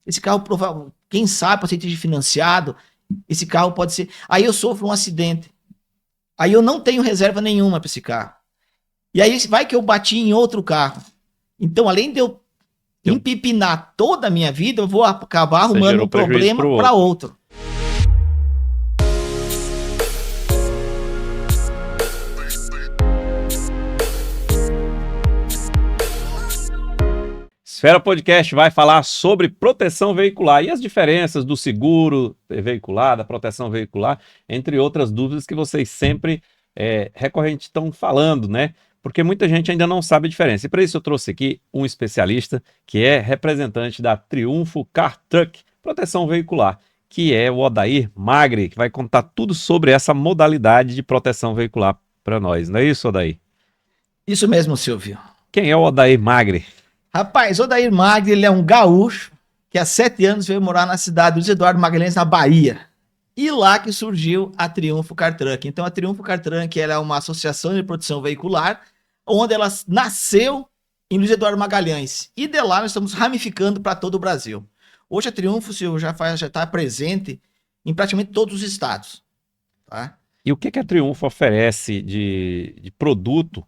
Esse carro, quem sabe, pode ser financiado, esse carro pode ser... Aí eu sofro um acidente. Aí eu não tenho reserva nenhuma para esse carro. E aí vai que eu bati em outro carro. Então, além de eu empipinar toda a minha vida, eu vou acabar arrumando um problema para outro. Esfera Podcast vai falar sobre proteção veicular e as diferenças do seguro veicular, da proteção veicular, entre outras dúvidas que vocês sempre recorrente estão falando, né? Porque muita gente ainda não sabe a diferença. E para isso eu trouxe aqui um especialista que é representante da Triunfo Car Truck Proteção Veicular, que é o Odair Magri, que vai contar tudo sobre essa modalidade de proteção veicular para nós. Não é isso, Odair? Isso mesmo, Silvio. Quem é o Odair Magri? Rapaz, o Odair Magri, ele é um gaúcho que há 7 anos veio morar na cidade do Luiz Eduardo Magalhães, na Bahia. E lá que surgiu a Triunfo Car Truck. Então a Triunfo Car Truck ela é uma associação de proteção veicular, onde ela nasceu em Luiz Eduardo Magalhães. E de lá nós estamos ramificando para todo o Brasil. Hoje a Triunfo, Silvio, já está presente em praticamente todos os estados. Tá? E o que a Triunfo oferece de produto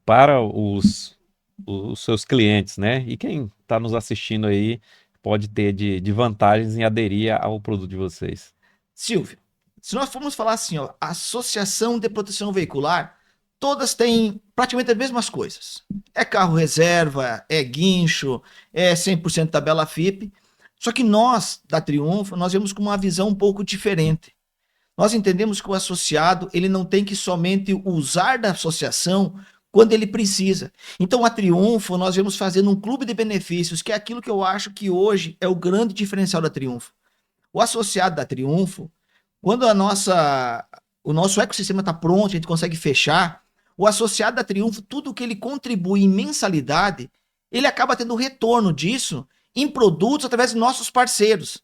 para os seus clientes, né? E quem está nos assistindo aí pode ter de vantagens em aderir ao produto de vocês? Silvio, se nós formos falar assim, ó, associação de proteção veicular, todas têm praticamente as mesmas coisas. É carro reserva, é guincho, é 100% tabela FIP. Só que nós, da Triunfo, nós vemos com uma visão um pouco diferente. Nós entendemos que o associado ele não tem que somente usar da associação quando ele precisa. Então, a Triunfo, nós vamos fazendo um clube de benefícios, que é aquilo que eu acho que hoje é o grande diferencial da Triunfo. O associado da Triunfo, quando o nosso ecossistema está pronto, a gente consegue fechar, o associado da Triunfo, tudo que ele contribui em mensalidade, ele acaba tendo retorno disso em produtos através de nossos parceiros.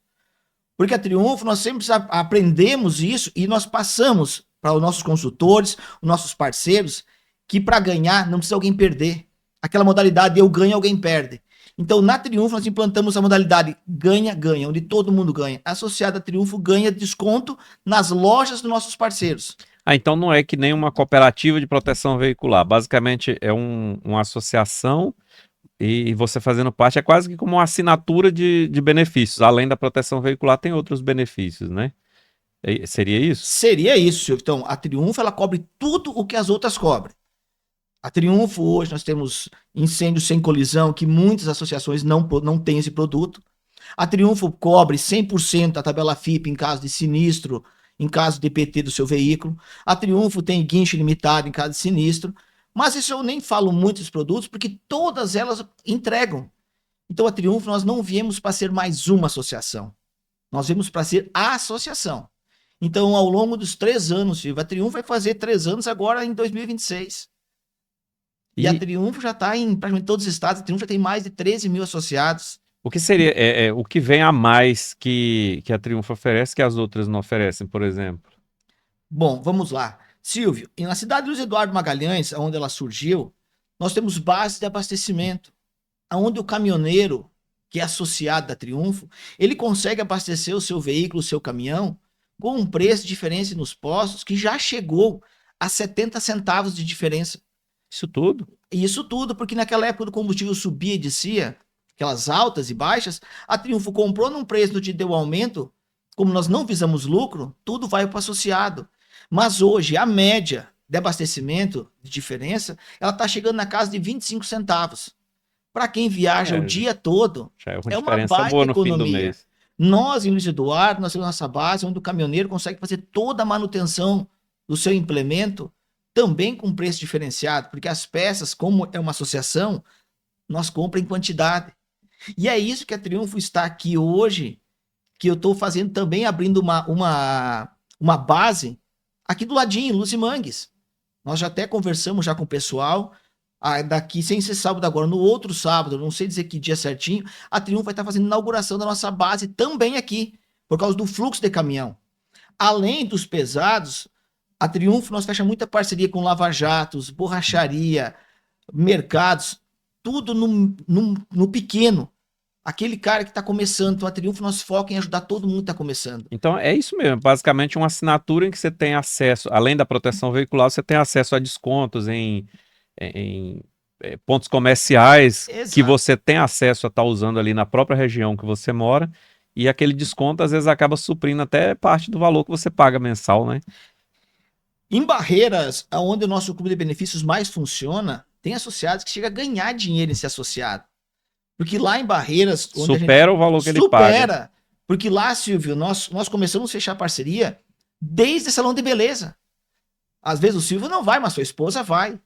Porque a Triunfo, nós sempre aprendemos isso e nós passamos para os nossos consultores, os nossos parceiros, que para ganhar não precisa alguém perder. Aquela modalidade eu ganho, alguém perde. Então, na Triunfo, nós implantamos a modalidade ganha-ganha, onde todo mundo ganha. A associada Triunfo ganha desconto nas lojas dos nossos parceiros. Então não é que nem uma cooperativa de proteção veicular. Basicamente é uma associação e você fazendo parte é quase que como uma assinatura de benefícios. Além da proteção veicular, tem outros benefícios, né? Seria isso? Seria isso, Silvio. Então, a Triunfo, ela cobre tudo o que as outras cobrem. A Triunfo, hoje, nós temos incêndio sem colisão, que muitas associações não têm esse produto. A Triunfo cobre 100% a tabela FIP em caso de sinistro, em caso de PT do seu veículo. A Triunfo tem guincho limitado em caso de sinistro. Mas isso eu nem falo muito dos produtos, porque todas elas entregam. Então, a Triunfo, nós não viemos para ser mais uma associação. Nós viemos para ser a associação. Então, ao longo dos 3 anos, Silvio, a Triunfo vai fazer 3 anos agora em 2026. E a Triunfo já está em praticamente todos os estados. A Triunfo já tem mais de 13 mil associados. O que seria o que vem a mais que a Triunfo oferece que as outras não oferecem, por exemplo? Bom, vamos lá. Silvio, na cidade de Luiz Eduardo Magalhães, onde ela surgiu, nós temos bases de abastecimento, onde o caminhoneiro, que é associado da Triunfo, ele consegue abastecer o seu veículo, o seu caminhão, com um preço de diferença nos postos que já chegou a 70 centavos de diferença. Isso tudo? Isso tudo, porque naquela época do combustível subia e descia, aquelas altas e baixas, a Triunfo comprou num preço que deu aumento, como nós não visamos lucro, tudo vai para o associado. Mas hoje, a média de abastecimento de diferença, ela está chegando na casa de 25 centavos. Para quem viaja o dia todo, já é uma baita boa no economia. Fim do mês. Nós, em Luiz Eduardo, nós temos nossa base, onde o caminhoneiro consegue fazer toda a manutenção do seu implemento, também com preço diferenciado, porque as peças, como é uma associação, nós compramos em quantidade. E é isso que a Triunfo está aqui hoje, que eu estou fazendo também, abrindo uma base aqui do ladinho, Luz e Mangues. Nós já até conversamos já com o pessoal, daqui, sem ser sábado agora, no outro sábado, não sei dizer que dia certinho, a Triunfo vai estar fazendo inauguração da nossa base também aqui, por causa do fluxo de caminhão. Além dos pesados, a Triunfo, nós fechamos muita parceria com lava-jatos, borracharia, mercados, tudo no pequeno. Aquele cara que está começando. Então, a Triunfo, nosso foco é em ajudar todo mundo que está começando. Então é isso mesmo, basicamente uma assinatura em que você tem acesso, além da proteção veicular, você tem acesso a descontos em pontos comerciais que Exato. você tem acesso a estar usando ali na própria região que você mora, e aquele desconto às vezes acaba suprindo até parte do valor que você paga mensal, né? Em Barreiras, onde o nosso clube de benefícios mais funciona, tem associados que chegam a ganhar dinheiro em ser associado. Porque lá em Barreiras, onde a gente Supera o valor que ele paga. supera. Porque lá, Silvio, nós começamos a fechar parceria desde salão de beleza. Às vezes o Silvio não vai, mas sua esposa vai.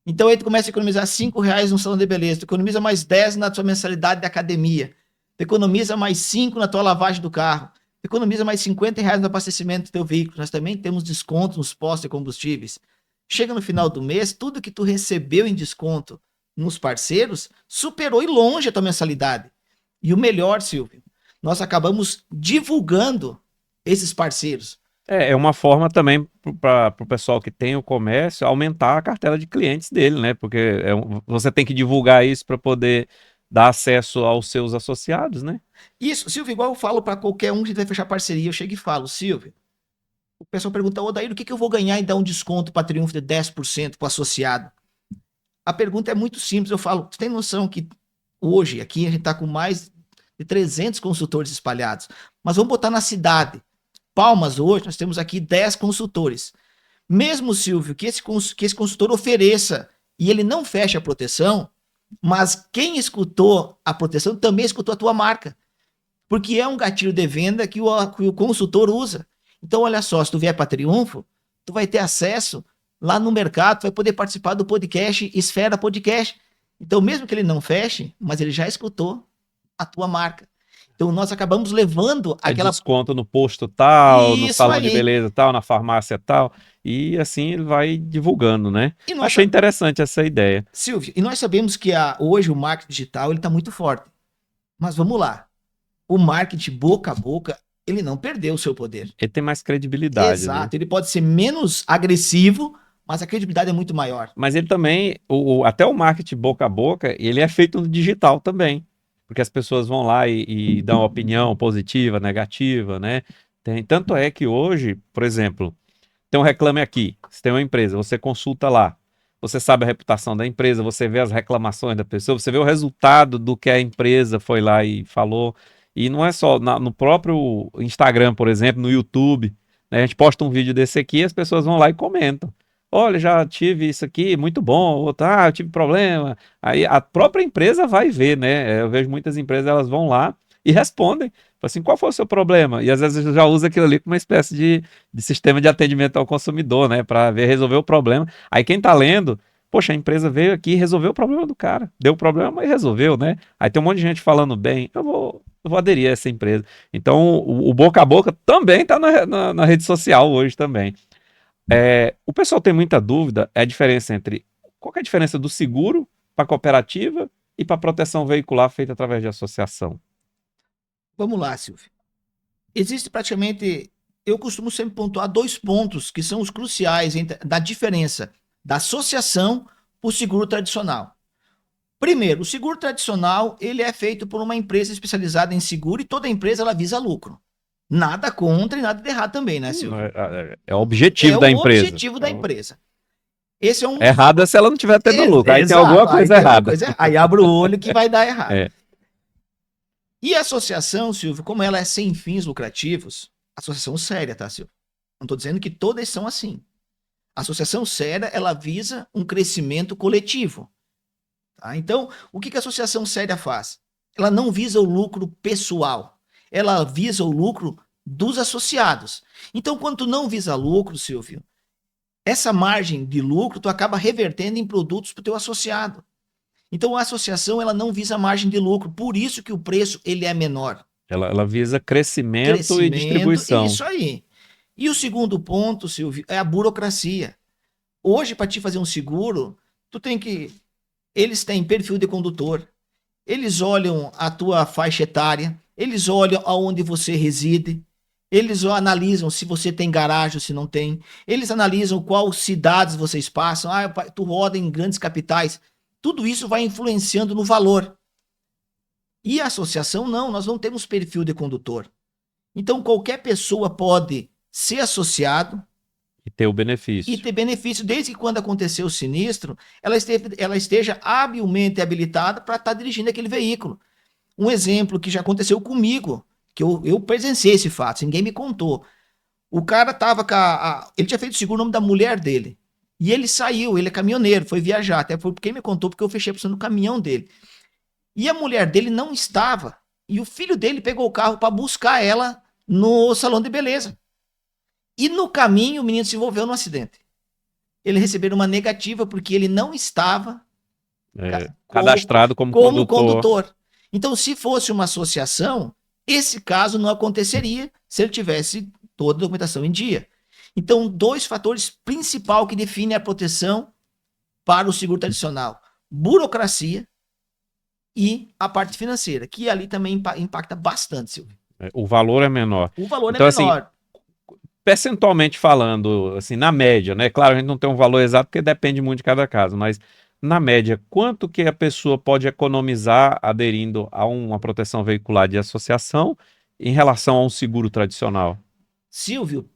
Então aí tu começa a economizar R$ 5 no salão de beleza, tu economiza mais 10 na tua mensalidade de academia, tu economiza mais 5 na tua lavagem do carro, tu economiza mais R$ 50 no abastecimento do teu veículo. Nós também temos desconto nos postos de combustíveis. Chega no final do mês, tudo que tu recebeu em desconto nos parceiros superou e longe a tua mensalidade. E o melhor, Silvio, nós acabamos divulgando esses parceiros. É uma forma também para o pessoal que tem o comércio aumentar a cartela de clientes dele, né? Porque você tem que divulgar isso para poder dar acesso aos seus associados, né? Isso, Silvio, igual eu falo para qualquer um que vai fechar parceria, eu chego e falo, Silvio, o pessoal pergunta, ô Daí, o que eu vou ganhar em dar um desconto para Triunfo de 10% para o associado? A pergunta é muito simples, eu falo, tu tem noção que hoje aqui a gente está com mais de 300 consultores espalhados, mas vamos botar na cidade. Palmas hoje, nós temos aqui 10 consultores. Mesmo, Silvio, que esse consultor ofereça e ele não fecha a proteção, mas quem escutou a proteção também escutou a tua marca. Porque é um gatilho de venda que o consultor usa. Então, olha só, se tu vier para Triunfo, tu vai ter acesso lá no mercado, tu vai poder participar do podcast Esfera Podcast. Então, mesmo que ele não feche, mas ele já escutou a tua marca. Então, nós acabamos levando aquela... desconto no posto tal, no Isso salão de aí. beleza tal, na farmácia tal, e assim ele vai divulgando, né? E nós, Achei interessante essa ideia. Silvio, e nós sabemos que hoje o marketing digital está muito forte. Mas vamos lá. O marketing boca a boca, ele não perdeu o seu poder. Ele tem mais credibilidade, né? Exato. Ele pode ser menos agressivo, mas a credibilidade é muito maior. Mas ele também, até o marketing boca a boca, ele é feito no digital também. Porque as pessoas vão lá e dão opinião positiva, negativa, né? Tanto é que hoje, por exemplo, tem um Reclame Aqui, você tem uma empresa, você consulta lá, você sabe a reputação da empresa, você vê as reclamações da pessoa, você vê o resultado do que a empresa foi lá e falou. E não é só no próprio Instagram, por exemplo, no YouTube, né? A gente posta um vídeo desse aqui, as pessoas vão lá e comentam. Olha, já tive isso aqui, muito bom. Outro, eu tive problema. Aí a própria empresa vai ver, né? Eu vejo muitas empresas, elas vão lá e respondem. Assim, qual foi o seu problema? E às vezes já usa aquilo ali como uma espécie de sistema de atendimento ao consumidor, né? Para ver resolver o problema. Aí quem tá lendo, poxa, a empresa veio aqui e resolveu o problema do cara. Deu problema, mas resolveu, né? Aí tem um monte de gente falando bem, eu vou aderir a essa empresa. Então, o boca a boca também tá na rede social hoje também. O pessoal tem muita dúvida, é a diferença entre... Qual que é a diferença do seguro para cooperativa e para proteção veicular feita através de associação? Vamos lá, Silvio. Existe praticamente... Eu costumo sempre pontuar 2 pontos que são os cruciais da diferença da associação para o seguro tradicional. Primeiro, o seguro tradicional ele é feito por uma empresa especializada em seguro e toda empresa ela visa lucro. Nada contra e nada de errado também, né, Silvio? É o objetivo da empresa. É o objetivo da empresa. Esse é um... Errado é se ela não tiver tendo lucro. Aí Exato, tem alguma coisa errada. Aí abre o olho que vai dar errado. É. E a associação, Silvio, como ela é sem fins lucrativos, associação séria, tá, Silvio? Não estou dizendo que todas são assim. A associação séria, ela visa um crescimento coletivo. Tá? Então, o que a associação séria faz? Ela não visa o lucro pessoal. Ela visa o lucro dos associados. Então, quando tu não visa lucro, Silvio, essa margem de lucro tu acaba revertendo em produtos para o teu associado. Então, a associação ela não visa margem de lucro, por isso que o preço ele é menor. Ela visa crescimento e distribuição. Isso aí. E o segundo ponto, Silvio, é a burocracia. Hoje, para te fazer um seguro, tu tem que... Eles têm perfil de condutor, eles olham a tua faixa etária, eles olham aonde você reside, eles analisam se você tem garagem ou se não tem, eles analisam qual cidades vocês passam, tu roda em grandes capitais, tudo isso vai influenciando no valor. E a associação não, nós não temos perfil de condutor. Então qualquer pessoa pode ser associado E ter o e benefício. ter benefício, desde que quando aconteceu o sinistro, ela esteja habilmente habilitada para estar dirigindo aquele veículo. Um exemplo que já aconteceu comigo, que eu presenciei esse fato, ninguém me contou. O cara tava ele tinha feito seguro no nome da mulher dele. E ele saiu, ele é caminhoneiro, foi viajar. Até foi quem me contou, porque eu fechei a opção do caminhão dele. E a mulher dele não estava. E o filho dele pegou o carro para buscar ela no salão de beleza. E no caminho o menino se envolveu num acidente. Ele recebeu uma negativa porque ele não estava Cadastrado como como condutor. condutor. Então, se fosse uma associação, esse caso não aconteceria se ele tivesse toda a documentação em dia. Então, dois fatores principais que definem a proteção para o seguro tradicional: burocracia e a parte financeira, que ali também impacta bastante, Silvio. O valor é menor. O valor Então, é assim, menor. percentualmente falando, assim, na média, né? Claro, a gente não tem um valor exato porque depende muito de cada caso, mas na média, quanto que a pessoa pode economizar aderindo a uma proteção veicular de associação em relação a um seguro tradicional? Silvio,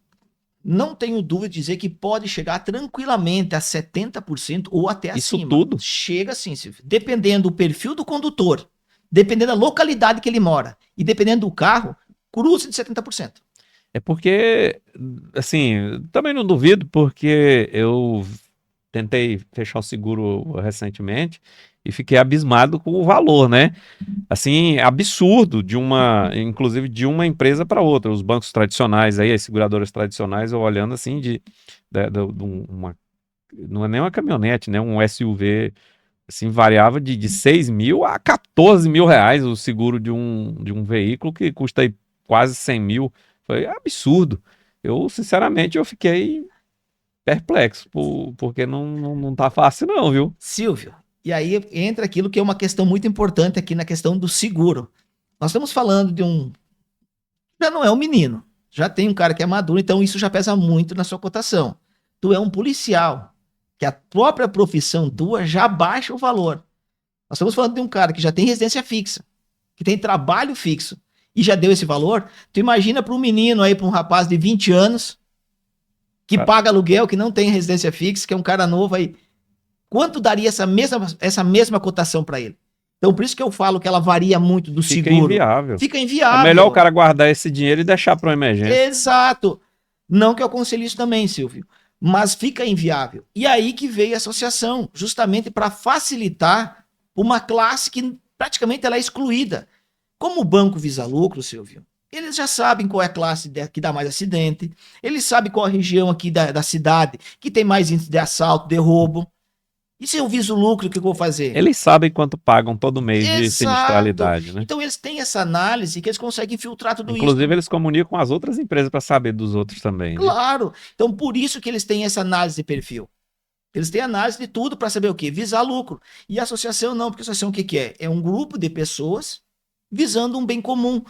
não tenho dúvida de dizer que pode chegar tranquilamente a 70% ou até Isso acima. tudo? Chega sim, Silvio. Dependendo do perfil do condutor, dependendo da localidade que ele mora e dependendo do carro, cruza de 70%. É porque, assim, também não duvido, porque eu tentei fechar o seguro recentemente e fiquei abismado com o valor, né? Assim, absurdo inclusive de uma empresa para outra. Os bancos tradicionais aí, as seguradoras tradicionais, eu olhando assim não é nem uma caminhonete, né? Um SUV, assim, variava de 6 mil a 14 mil reais o seguro de um veículo que custa aí quase 100 mil. Foi absurdo. Eu, sinceramente, eu fiquei perplexo, porque não tá fácil não, viu? Silvio, e aí entra aquilo que é uma questão muito importante aqui na questão do seguro. Nós estamos falando de um. Já não é um menino, já tem um cara que é maduro, então isso já pesa muito na sua cotação. Tu é um policial, que a própria profissão tua já baixa o valor. Nós estamos falando de um cara que já tem residência fixa, que tem trabalho fixo e já deu esse valor. Tu imagina para um menino aí, para um rapaz de 20 anos, que Cara, paga aluguel, que não tem residência fixa, que é um cara novo aí. Quanto daria essa mesma cotação para ele? Então, por isso que eu falo que ela varia muito do fica seguro. inviável. Fica É melhor o inviável. cara guardar esse dinheiro e deixar para uma emergência. Exato. Não que eu aconselhe isso também, Silvio, mas fica inviável. E aí que veio a associação, justamente para facilitar uma classe que praticamente ela é excluída. Como o banco visa lucro, Silvio, eles já sabem qual é a classe que dá mais acidente, eles sabem qual a região aqui da cidade que tem mais índice de assalto, de roubo. E se eu viso lucro, o que eu vou fazer? Eles sabem quanto pagam todo mês de Exato. sinistralidade, né? Então eles têm essa análise que eles conseguem filtrar tudo isso. Inclusive, eles comunicam com as outras empresas para saber dos outros também, né? Claro. Então por isso que eles têm essa análise de perfil. Eles têm análise de tudo para saber o quê? Visar lucro. E a associação não, porque a associação o que é? É um grupo de pessoas visando um bem comum.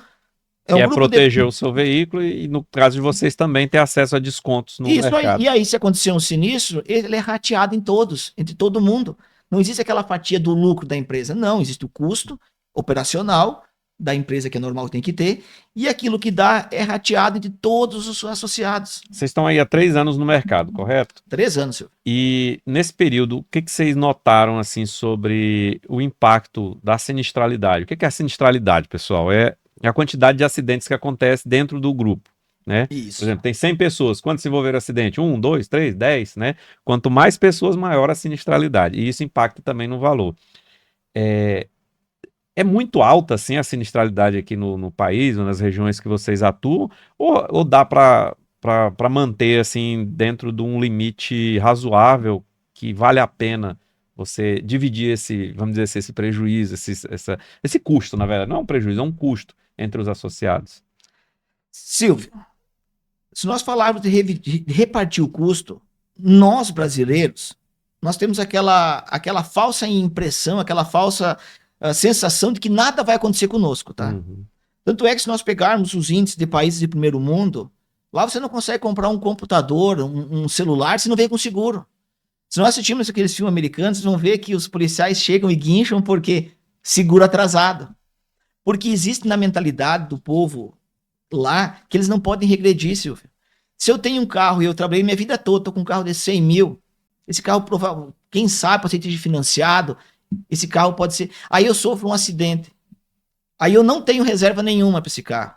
É Que um é grupo de. proteger o seu veículo e, no caso de vocês, também ter acesso a descontos no Isso aí. mercado. E aí, se acontecer um sinistro, ele é rateado em todos, entre todo mundo. Não existe aquela fatia do lucro da empresa. Não, existe o custo operacional da empresa, que é normal que tem que ter, e aquilo que dá é rateado entre todos os seus associados. Vocês estão aí há 3 anos no mercado, correto? 3 anos, senhor. E nesse período, o que vocês notaram assim sobre o impacto da sinistralidade? O que é a sinistralidade, pessoal? É a quantidade de acidentes que acontece dentro do grupo, né? Por Isso. exemplo, tem 100 pessoas. Quantos se envolveram no acidente? 1, 2, 3, 10, né? Quanto mais pessoas, maior a sinistralidade. E isso impacta também no valor. É muito alta, assim, a sinistralidade aqui no país, ou nas regiões que vocês atuam, ou dá para manter, assim, dentro de um limite razoável que vale a pena você dividir esse, vamos dizer assim, esse prejuízo, esse custo, na verdade, não é um prejuízo, é um custo entre os associados. Silvio, se nós falarmos de repartir o custo, nós brasileiros, nós temos aquela falsa impressão, aquela falsa sensação de que nada vai acontecer conosco, tá? Uhum. Tanto é que se nós pegarmos os índices de países de primeiro mundo, lá você não consegue comprar um computador, um celular, se não vem com seguro. Se nós assistimos aqueles filmes americanos, vocês vão ver que os policiais chegam e guincham porque seguro atrasado. Porque existe na mentalidade do povo lá que eles não podem regredir, Silvio. Se eu tenho um carro e eu trabalhei minha vida toda, tô com um carro de 100 mil, esse carro, quem sabe, pode ser financiado, esse carro pode ser... Aí eu sofro um acidente. Aí eu não tenho reserva nenhuma para esse carro.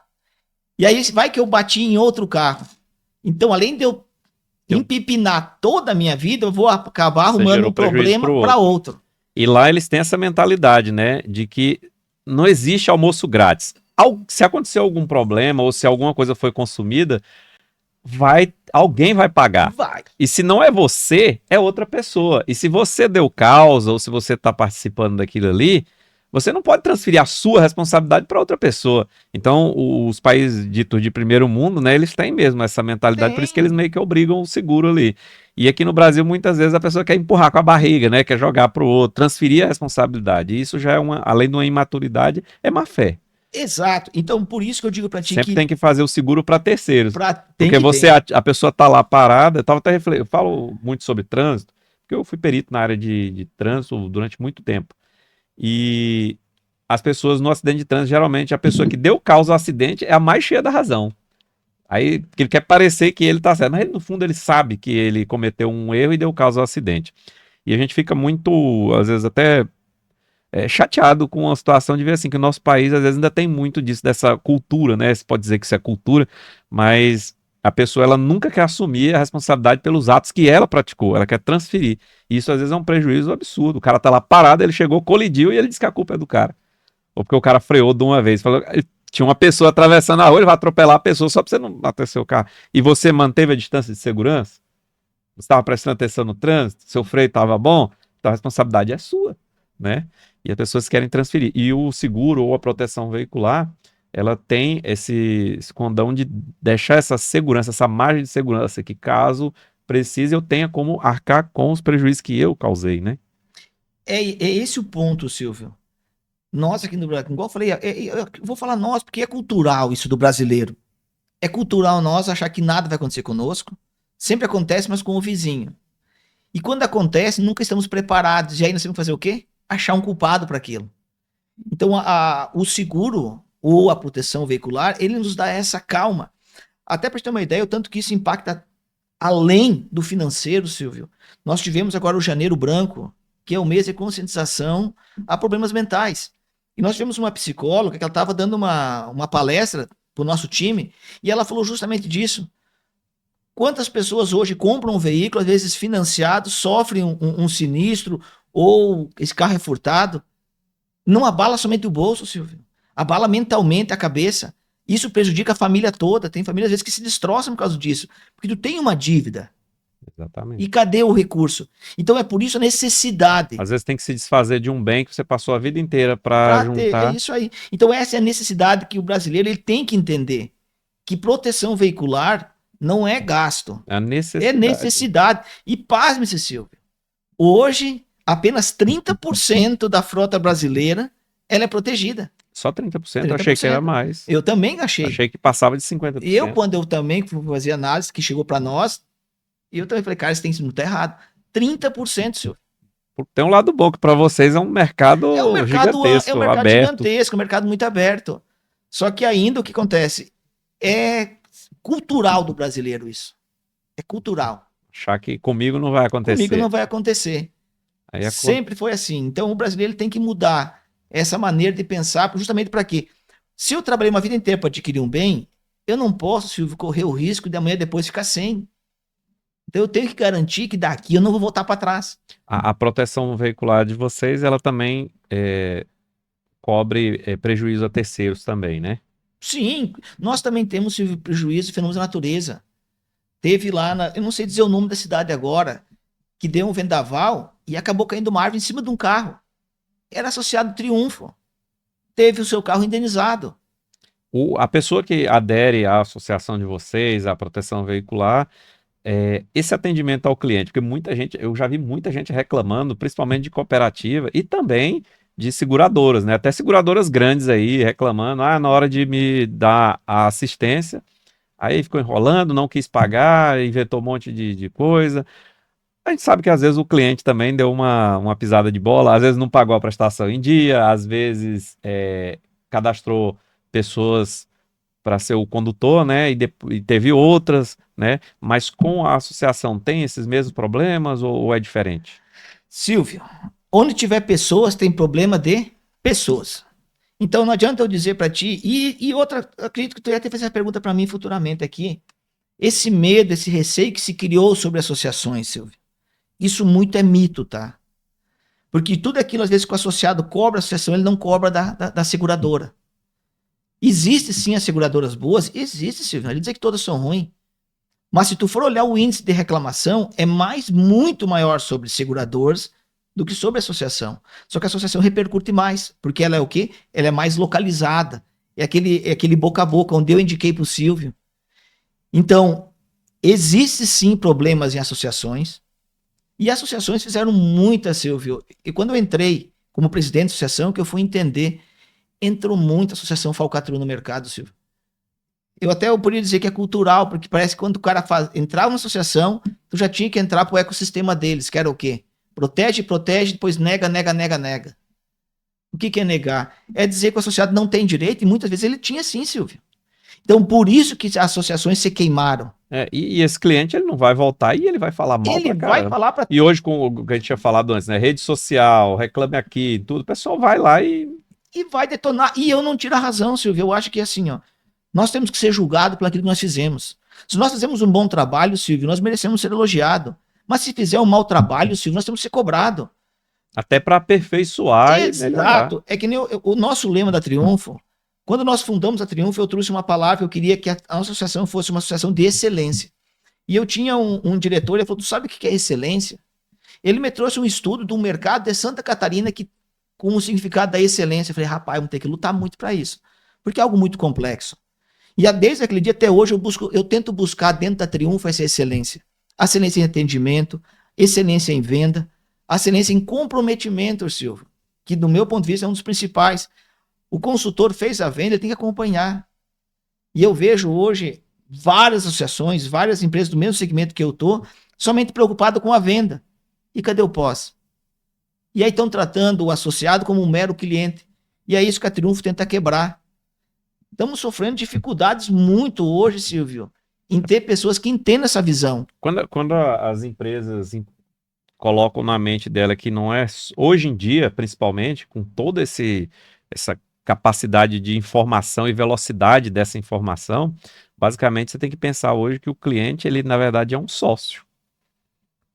E aí vai que eu bati em outro carro. Então, além de eu empipinar toda a minha vida, eu vou acabar arrumando um problema para outro. E lá eles têm essa mentalidade, né, de que não existe almoço grátis. Se acontecer algum problema ou se alguma coisa foi consumida, alguém vai pagar. Vai. E se não é você, é outra pessoa. E se você deu causa ou se você está participando daquilo ali, você não pode transferir a sua responsabilidade para outra pessoa. Então, os países ditos de primeiro mundo, né, eles têm mesmo essa mentalidade, por isso que eles meio que obrigam o seguro ali. E aqui no Brasil, muitas vezes, a pessoa quer empurrar com a barriga, né, quer jogar para o outro, transferir a responsabilidade. E isso já é além de uma imaturidade, é má fé. Exato. Então, por isso que eu digo para ti sempre tem que fazer o seguro para terceiros. Porque a pessoa tá lá parada, eu falo muito sobre trânsito, porque eu fui perito na área de trânsito durante muito tempo. E as pessoas no acidente de trânsito, geralmente a pessoa que deu causa ao acidente é a mais cheia da razão. Aí ele quer parecer que ele tá certo, mas no fundo ele sabe que ele cometeu um erro e deu causa ao acidente. E a gente fica muito, às vezes até chateado com a situação de ver assim, que o nosso país às vezes ainda tem muito disso, dessa cultura, né? Você pode dizer que isso é cultura, mas a pessoa ela nunca quer assumir a responsabilidade pelos atos que ela praticou, ela quer transferir. E isso às vezes é um prejuízo absurdo. O cara tá lá parado, ele chegou, colidiu e ele diz que a culpa é do cara. Ou porque o cara freou de uma vez. Falou, tinha uma pessoa atravessando a rua, ele vai atropelar a pessoa só pra você não bater seu carro. E você manteve a distância de segurança? Você estava prestando atenção no trânsito? Seu freio estava bom? Então a responsabilidade é sua, né? E as pessoas querem transferir. E o seguro ou a proteção veicular, ela tem esse condão de deixar essa segurança, essa margem de segurança, que caso precise eu tenha como arcar com os prejuízos que eu causei, né? É esse o ponto, Silvio. Nós aqui no Brasil, igual eu falei, eu vou falar nós, porque é cultural isso do brasileiro. É cultural nós achar que nada vai acontecer conosco. Sempre acontece, mas com o vizinho. E quando acontece, nunca estamos preparados. E aí nós temos que fazer o quê? Achar um culpado para aquilo. Então, o seguro ou a proteção veicular, ele nos dá essa calma. Até para ter uma ideia, o tanto que isso impacta além do financeiro, Silvio. Nós tivemos agora o Janeiro Branco, que é o mês de conscientização a problemas mentais. E nós tivemos uma psicóloga que ela estava dando uma palestra para o nosso time, e ela falou justamente disso. Quantas pessoas hoje compram um veículo, às vezes financiado, sofrem um sinistro, ou esse carro é furtado, não abala somente o bolso, Silvio. Abala mentalmente a cabeça. Isso prejudica a família toda. Tem famílias, às vezes, que se destroçam por causa disso. Porque tu tem uma dívida. Exatamente. E cadê o recurso? Então é por isso a necessidade. Às vezes tem que se desfazer de um bem que você passou a vida inteira para juntar. É isso aí. Então essa é a necessidade que o brasileiro ele tem que entender. Que proteção veicular não é gasto. É necessidade. É necessidade. E pasme-se, Silvio. Hoje, apenas 30% da frota brasileira ela é protegida. Só 30%? 30%. Eu achei que era mais. Eu também achei. Achei que passava de 50%. Quando eu também fazia análise que chegou para nós, eu também falei, cara, isso tem que estar errado. 30%, senhor. Tem um lado bom, que para vocês é um mercado gigantesco, é um mercado aberto. Gigantesco, um mercado muito aberto. Só que ainda o que acontece é cultural do brasileiro isso. É cultural. Achar que comigo não vai acontecer. Comigo não vai acontecer. Sempre foi assim. Então o brasileiro tem que mudar essa maneira de pensar, justamente para quê? Se eu trabalhei uma vida inteira para adquirir um bem, eu não posso, Silvio, correr o risco de amanhã depois ficar sem. Então eu tenho que garantir que daqui eu não vou voltar para trás. A proteção veicular de vocês, ela também cobre prejuízo a terceiros também, né? Sim, nós também temos prejuízo de fenômenos da natureza. Teve lá, eu não sei dizer o nome da cidade agora, que deu um vendaval e acabou caindo uma árvore em cima de um carro. Era associado ao Triunfo. Teve o seu carro indenizado. A pessoa que adere à associação de vocês, à proteção veicular, esse atendimento ao cliente, porque muita gente, eu já vi muita gente reclamando, principalmente de cooperativa e também de seguradoras, né? Até seguradoras grandes aí reclamando, na hora de me dar a assistência, aí ficou enrolando, não quis pagar, inventou um monte de coisa. A gente sabe que às vezes o cliente também deu uma pisada de bola, às vezes não pagou a prestação em dia, às vezes cadastrou pessoas para ser o condutor, né? E teve outras, né? Mas com a associação tem esses mesmos problemas ou é diferente? Silvio, onde tiver pessoas, tem problema de pessoas. Então não adianta eu dizer para ti, e outra, acredito que tu ia ter fazer essa pergunta para mim futuramente aqui. Esse medo, esse receio que se criou sobre associações, Silvio, isso muito é mito, tá? Porque tudo aquilo, às vezes, que o associado cobra a associação, ele não cobra da seguradora. Existe sim as seguradoras boas? Existe, Silvio. Não é dizer que todas são ruins. Mas se tu for olhar o índice de reclamação, é muito maior sobre seguradoras do que sobre associação. Só que a associação repercute mais, porque ela é o quê? Ela é mais localizada. É aquele boca a boca, onde eu indiquei para o Silvio. Então, existe sim problemas em associações, e associações fizeram muitas, Silvio. E quando eu entrei como presidente da associação, que eu fui entender, entrou muita associação falcatrua no mercado, Silvio. Eu poderia dizer que é cultural, porque parece que quando o cara entrava na associação, tu já tinha que entrar pro ecossistema deles, que era o quê? Protege, protege, depois nega, nega, nega, nega. O que é negar? É dizer que o associado não tem direito, e muitas vezes ele tinha sim, Silvio. Então, por isso que as associações se queimaram. E esse cliente ele não vai voltar e ele vai falar mal Ele pra vai caramba. falar para E hoje, com o que a gente tinha falado antes, né? Rede social, reclame aqui, tudo, o pessoal vai lá e vai detonar. E eu não tiro a razão, Silvio. Eu acho que é assim, ó. Nós temos que ser julgados por aquilo que nós fizemos. Se nós fizemos um bom trabalho, Silvio, nós merecemos ser elogiados. Mas se fizer um mau trabalho, Silvio, nós temos que ser cobrados. até para aperfeiçoar e melhorar. Exato. É que nem o nosso lema da Triunfo. Quando nós fundamos a Triunfo, eu trouxe uma palavra, eu queria que a nossa associação fosse uma associação de excelência. E eu tinha um diretor, ele falou, tu sabe o que é excelência? Ele me trouxe um estudo do mercado de Santa Catarina com o significado da excelência. Eu falei, rapaz, vamos ter que lutar muito para isso. Porque é algo muito complexo. E desde aquele dia até hoje eu tento buscar dentro da Triunfo essa excelência. Excelência em atendimento, excelência em venda, excelência em comprometimento, Silvio, que do meu ponto de vista é um dos principais. O consultor fez a venda, ele tem que acompanhar. E eu vejo hoje várias associações, várias empresas do mesmo segmento que eu estou, somente preocupado com a venda. E cadê o pós? E aí estão tratando o associado como um mero cliente. E é isso que a Triunfo tenta quebrar. Estamos sofrendo dificuldades muito hoje, Silvio, em ter pessoas que entendam essa visão. Quando as empresas colocam na mente dela que não é, hoje em dia, principalmente, com toda essa capacidade de informação e velocidade dessa informação, basicamente você tem que pensar hoje que o cliente, ele na verdade é um sócio.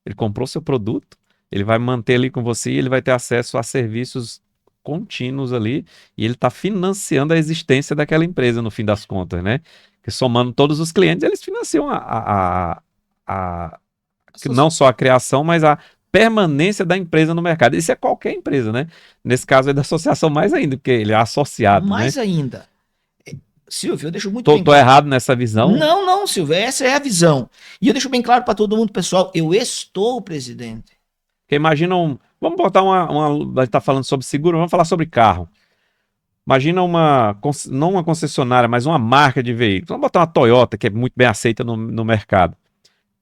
Ele comprou seu produto, ele vai manter ali com você e ele vai ter acesso a serviços contínuos ali e ele está financiando a existência daquela empresa no fim das contas, né? Porque somando todos os clientes, eles financiam não só a criação, mas a permanência da empresa no mercado. Isso é qualquer empresa, né? Nesse caso é da associação mais ainda, porque ele é associado, Mais né? ainda. Silvio, eu deixo muito bem Tô claro. errado nessa visão? Não, Silvio, essa é a visão. E eu deixo bem claro para todo mundo, pessoal, eu estou o presidente. Porque imagina vamos botar a gente está falando sobre seguro, vamos falar sobre carro. Imagina não uma concessionária, mas uma marca de veículos. Vamos botar uma Toyota, que é muito bem aceita no mercado.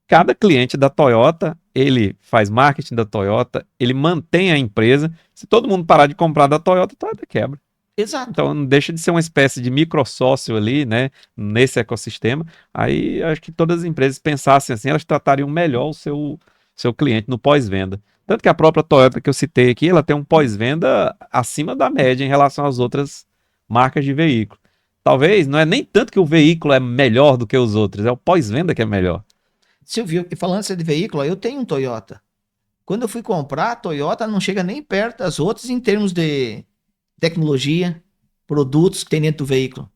Cada cliente da Toyota, ele faz marketing da Toyota, ele mantém a empresa. Se todo mundo parar de comprar da Toyota, a Toyota quebra. Exato. Então não deixa de ser uma espécie de microsócio ali, né, nesse ecossistema. Aí acho que todas as empresas pensassem assim, elas tratariam melhor o seu cliente no pós-venda. Tanto que a própria Toyota que eu citei aqui, ela tem um pós-venda acima da média em relação às outras marcas de veículo. Talvez não é nem tanto que o veículo é melhor do que os outros, é o pós-venda que é melhor. Silvio, e falando de veículo, eu tenho um Toyota. Quando eu fui comprar, a Toyota não chega nem perto das outras em termos de tecnologia, produtos que tem dentro do veículo.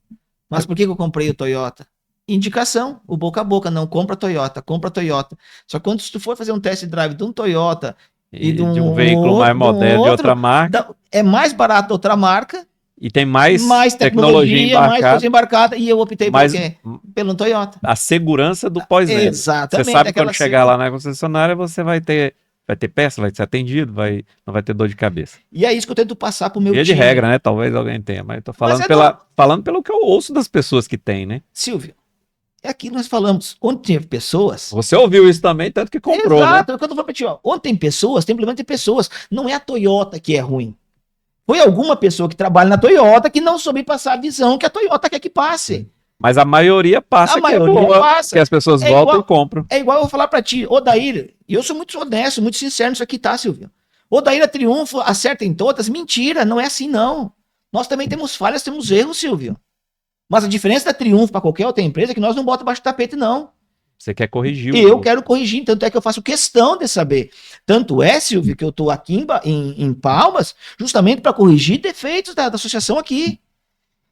Mas por que eu comprei o Toyota? Indicação, o boca a boca, não, compra Toyota, compra Toyota. Só que quando se tu for fazer um test drive de um Toyota e de um veículo mais moderno de outra marca, é mais barato outra marca e tem mais tecnologia embarcada, mais coisa embarcada, e eu optei pelo Toyota. A segurança do pós-venda. Exatamente. Você sabe que quando chegar lá na concessionária, você vai ter peça, vai ser atendido, não vai ter dor de cabeça. E é isso que eu tento passar pro meu time. De regra, né? Talvez alguém tenha, mas eu tô falando, falando pelo que eu ouço das pessoas que tem, né? Silvio, é aqui que nós falamos. Onde tem pessoas... Você ouviu isso também, tanto que comprou, exato, né? Quando eu falo pra ti, ó, onde tem pessoas, tem problema de pessoas. Não é a Toyota que é ruim. Foi alguma pessoa que trabalha na Toyota que não soube passar a visão que a Toyota quer que passe. Mas a maioria passa, A maioria é boa, passa. que as pessoas voltam e compram. É igual eu vou falar pra ti, Odair, e eu sou muito honesto, muito sincero nisso aqui, tá, Silvio? Odair a Triunfo acerta em todas, mentira, não é assim não. Nós também temos falhas, temos erros, Silvio. Mas a diferença da Triunfo para qualquer outra empresa é que nós não botamos baixo do tapete, não. Você quer corrigir. Eu quero corrigir, tanto é que eu faço questão de saber. Tanto é, Silvio, que eu tô aqui em Palmas, justamente para corrigir defeitos da associação aqui.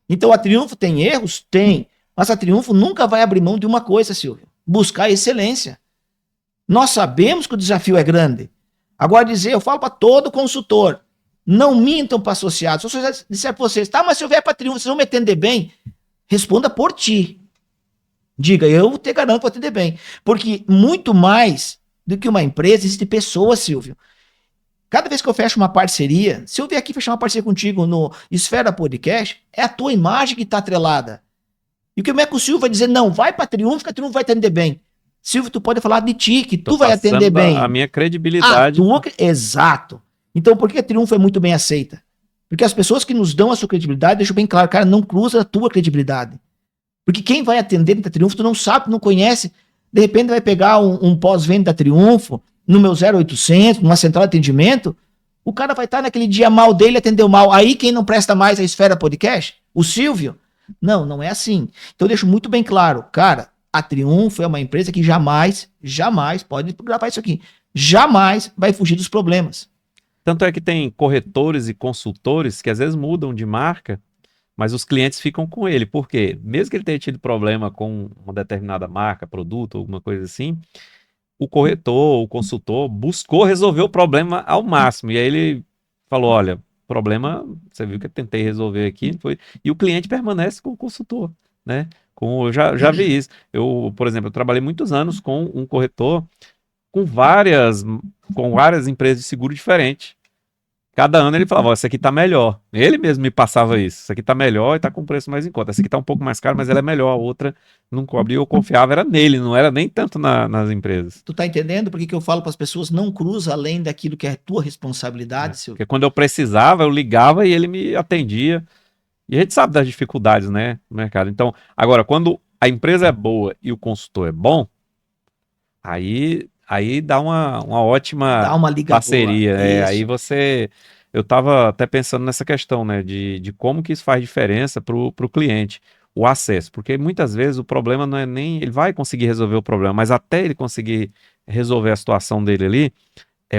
Então a Triunfo tem erros? Tem. Mas a Triunfo nunca vai abrir mão de uma coisa, Silvio: buscar excelência. Nós sabemos que o desafio é grande. Agora dizer, eu falo para todo consultor, não mintam para associados. Se eu disser para vocês, tá, mas se eu vier para a Triunfo, vocês vão me atender bem? Responda por ti. Diga, eu te garanto para atender bem. Porque muito mais do que uma empresa, existe pessoas, Silvio. Cada vez que eu fecho uma parceria, se eu vier aqui fechar uma parceria contigo no Esfera Podcast, é a tua imagem que está atrelada. E o que o Meco Silva vai dizer, não, vai para a Triunfo, que a Triunfo vai atender bem. Silvio, tu pode falar de ti, que tu vai atender bem. A minha credibilidade. Exato. Então, por que a Triunfo é muito bem aceita? Porque as pessoas que nos dão a sua credibilidade, deixam bem claro, cara, não cruza a tua credibilidade. Porque quem vai atender da Triunfo, tu não sabe, tu não conhece. De repente vai pegar um pós-venda da Triunfo, no meu 0800, numa central de atendimento, o cara vai estar naquele dia mal dele, atendeu mal. Aí quem não presta mais a Esfera Podcast? O Silvio? Não, não é assim. Então eu deixo muito bem claro, cara, a Triunfo é uma empresa que jamais, pode gravar isso aqui, jamais vai fugir dos problemas. Tanto é que tem corretores e consultores que às vezes mudam de marca, mas os clientes ficam com ele. Por quê? Mesmo que ele tenha tido problema com uma determinada marca, produto, alguma coisa assim, o corretor, o consultor buscou resolver o problema ao máximo. E aí ele falou, olha, problema, você viu que eu tentei resolver aqui, foi... e o cliente permanece com o consultor, né? Eu já vi isso. Eu, por exemplo, eu trabalhei muitos anos com um corretor com várias empresas de seguro diferentes. Cada ano ele falava, essa aqui tá melhor. Ele mesmo me passava isso. Essa aqui tá melhor e tá com preço mais em conta. Essa aqui tá um pouco mais cara, mas ela é melhor. A outra não cobre. E eu confiava, era nele, não era nem tanto nas empresas. Tu tá entendendo por que eu falo para as pessoas, não cruza além daquilo que é tua responsabilidade, Silvio? Porque quando eu precisava, eu ligava e ele me atendia. E a gente sabe das dificuldades, né, no mercado. Então, agora, quando a empresa é boa e o consultor é bom, aí dá uma ótima parceria. Aí você... Eu estava até pensando nessa questão, né, de como que isso faz diferença para o cliente, o acesso. Porque muitas vezes o problema não é nem... Ele vai conseguir resolver o problema, mas até ele conseguir resolver a situação dele ali,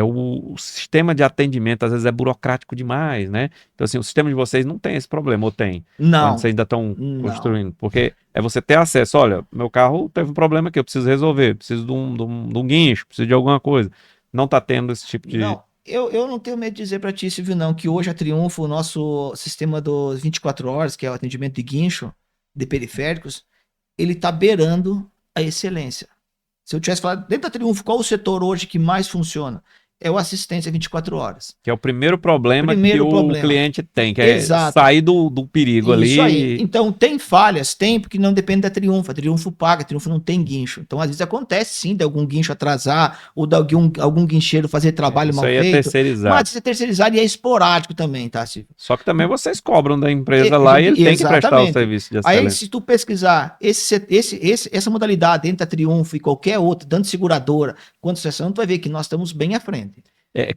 o sistema de atendimento às vezes é burocrático demais, né? Então, assim, o sistema de vocês não tem esse problema, ou tem? Não. Quando vocês ainda estão construindo. Porque é você ter acesso. Olha, meu carro teve um problema aqui, eu preciso resolver, preciso de um guincho, preciso de alguma coisa. Não está tendo esse tipo de... Não, eu não tenho medo de dizer para ti, Silvio, não, que hoje a Triunfo, o nosso sistema dos 24 horas, que é o atendimento de guincho, de periféricos, ele está beirando a excelência. Se eu tivesse falado, dentro da Triunfo, qual o setor hoje que mais funciona? É o assistência 24 horas. Que é o primeiro problema que o cliente tem, que Exato. É sair do perigo ali. Isso aí. Então, tem falhas, tem, porque não depende da Triunfo. A Triunfo paga, a Triunfo não tem guincho. Então, às vezes acontece sim de algum guincho atrasar, ou de algum guincheiro fazer trabalho mal feito. Isso aí é terceirizado. Mas isso é terceirizado e é esporádico também, tá, Silvio? Só que também vocês cobram da empresa lá e ele tem que prestar o serviço de excelência. Aí, se tu pesquisar essa modalidade dentro da Triunfo e qualquer outra, tanto seguradora quanto associação, tu vai ver que nós estamos bem à frente.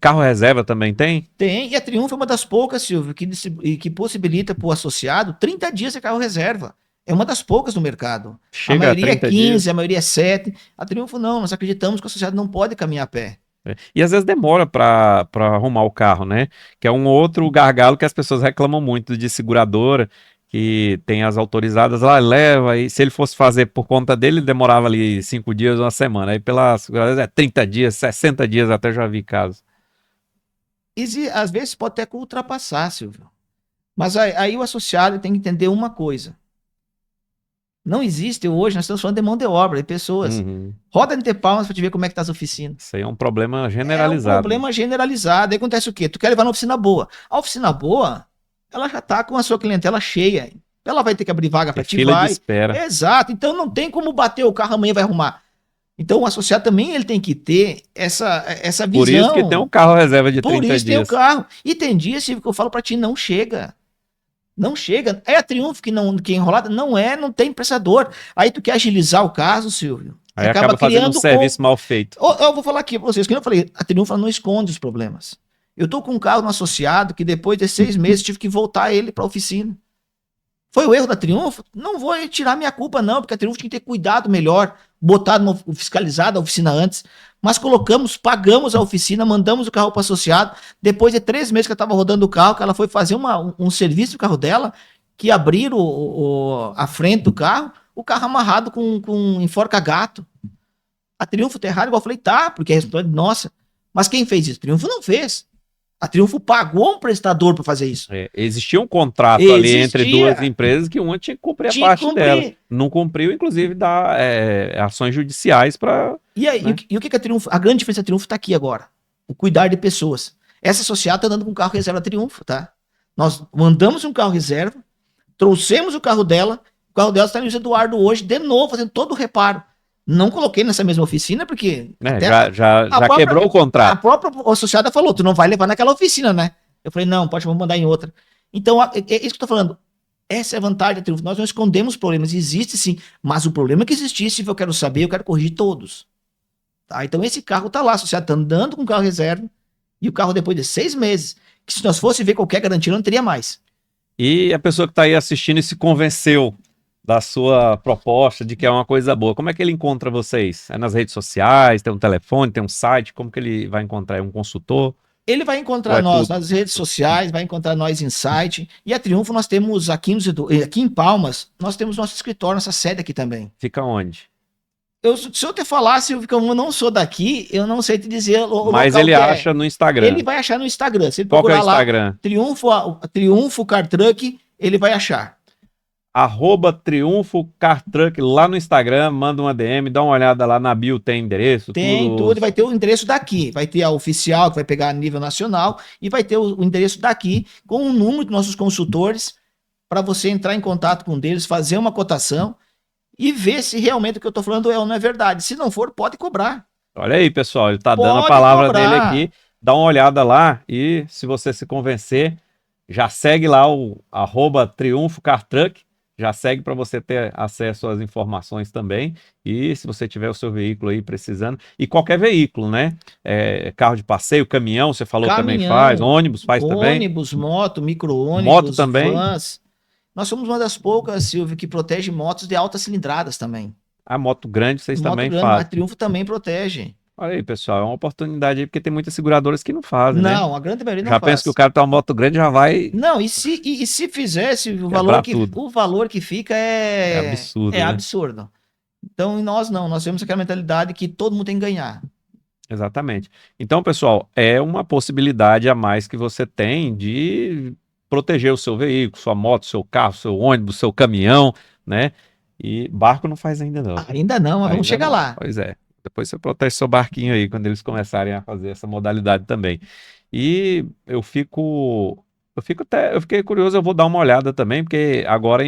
Carro reserva também tem? Tem, e a Triunfo é uma das poucas, Silvio, que possibilita para o associado 30 dias de carro reserva. É uma das poucas no mercado. Chega a maioria é 15, dias. A maioria é 7. A Triunfo não, nós acreditamos que o associado não pode caminhar a pé. E às vezes demora para arrumar o carro, né? Que é um outro gargalo que as pessoas reclamam muito de seguradora, que tem as autorizadas lá, leva, e se ele fosse fazer por conta dele, demorava ali 5 dias, uma semana. Aí pela seguradora 30 dias, 60 dias, até já vi casos. Às vezes pode até ultrapassar, Silvio. Mas aí o associado tem que entender uma coisa. Não existe hoje, nós estamos falando de mão de obra, de pessoas. Roda de palmas para te ver como é que tá as oficinas. Isso aí é um problema generalizado. É um problema generalizado. Aí acontece o quê? Tu quer levar na oficina boa. A oficina boa, ela já tá com a sua clientela cheia. Ela vai ter que abrir vaga para ti, fila de espera. Exato. Então não tem como bater o carro, amanhã vai arrumar. Então o associado também ele tem que ter essa visão. Por isso que tem um carro reserva de Por 30 isso tem o dias. carro. E tem dias, Silvio, que eu falo para ti, não chega. Não chega. É a Triunfo que é enrolada? Não é, não tem prestador. Aí tu quer agilizar o caso, Silvio. Aí acaba fazendo um serviço mal feito. Eu vou falar aqui pra vocês, que eu falei, a Triunfo ela não esconde os problemas. Eu tô com um carro no associado que depois de 6 meses tive que voltar ele pra oficina. Foi o erro da Triunfo? Não vou tirar minha culpa, não, porque a Triunfo tinha que ter cuidado melhor, botado, fiscalizado a oficina antes. Mas colocamos, pagamos a oficina, mandamos o carro para o associado. Depois de 3 meses que eu estava rodando o carro, que ela foi fazer um serviço do carro dela, que abriram a frente do carro, o carro amarrado com enforca-gato. A Triunfo tá errado, igual eu falei, tá, porque é responsabilidade nossa. Mas quem fez isso? A Triunfo não fez. A Triunfo pagou um prestador para fazer isso. Existia um contrato ali entre duas empresas que uma tinha que cumprir a parte dela. Não cumpriu, inclusive, dá ações judiciais para. E aí, né? E o que a Triunfo. A grande diferença da Triunfo está aqui agora: o cuidar de pessoas. Essa associada está andando com um carro reserva Triunfo, tá? Nós mandamos um carro reserva, trouxemos o carro dela está no Luiz Eduardo hoje, de novo, fazendo todo o reparo. Não coloquei nessa mesma oficina, porque. Já quebrou o contrato. A própria associada falou: tu não vai levar naquela oficina, né? Eu falei: não, vamos mandar em outra. Então, é isso que eu tô falando. Essa é a vantagem da Triunfo. Nós não escondemos problemas, existe sim. Mas o problema que existisse, eu quero saber, eu quero corrigir todos. Tá? Então, esse carro tá lá, a associada tá andando com o carro reserva, e o carro depois de 6 meses, que se nós fosse ver qualquer garantia, não teria mais. E a pessoa que tá aí assistindo e se convenceu da sua proposta, de que é uma coisa boa. Como é que ele encontra vocês? É nas redes sociais, tem um telefone, tem um site? Como que ele vai encontrar? É um consultor? Ele vai encontrar nós nas redes sociais, vai encontrar nós em site. E a Triunfo nós temos aqui em Palmas, nós temos nosso escritório, nossa sede aqui também. Fica onde? Se eu te falasse, como eu não sou daqui, eu não sei te dizer o Mas ele acha no Instagram. Ele vai achar no Instagram. Se ele Qual procurar que é o Instagram? Lá, Triunfo Car Truck, ele vai achar. @Triunfo Car Truck lá no Instagram, manda uma DM, dá uma olhada lá na bio, tem endereço? Tem tudo, vai ter o endereço daqui, vai ter a oficial que vai pegar a nível nacional e vai ter o endereço daqui com o número dos nossos consultores para você entrar em contato com eles, fazer uma cotação e ver se realmente o que eu estou falando é ou não é verdade. Se não for, pode cobrar. Olha aí, pessoal, ele está dando a palavra dele aqui, dá uma olhada lá e se você se convencer, já segue lá o @Triunfo Car Truck. Já segue para você ter acesso às informações também. E se você tiver o seu veículo aí precisando, e qualquer veículo, né? Carro de passeio, caminhão, você falou também faz, ônibus faz também. Ônibus, moto, micro-ônibus, moto também. Vans. Nós somos uma das poucas, Silvio, que protege motos de altas cilindradas também. A moto grande vocês também fazem. A Triunfo também protege. Olha aí, pessoal, é uma oportunidade aí, porque tem muitas seguradoras que não fazem, né? Não, a grande maioria não faz. Já pensa que o cara tem uma moto grande, já vai... Não, e se fizesse, o valor que fica é absurdo. É absurdo. Então, nós não, nós temos aquela mentalidade que todo mundo tem que ganhar. Exatamente. Então, pessoal, é uma possibilidade a mais que você tem de proteger o seu veículo, sua moto, seu carro, seu ônibus, seu caminhão, né? E barco não faz ainda não. Ainda não, mas vamos chegar lá. Pois é. Depois você protege seu barquinho aí, quando eles começarem a fazer essa modalidade também. E eu fiquei curioso, eu vou dar uma olhada também, porque agora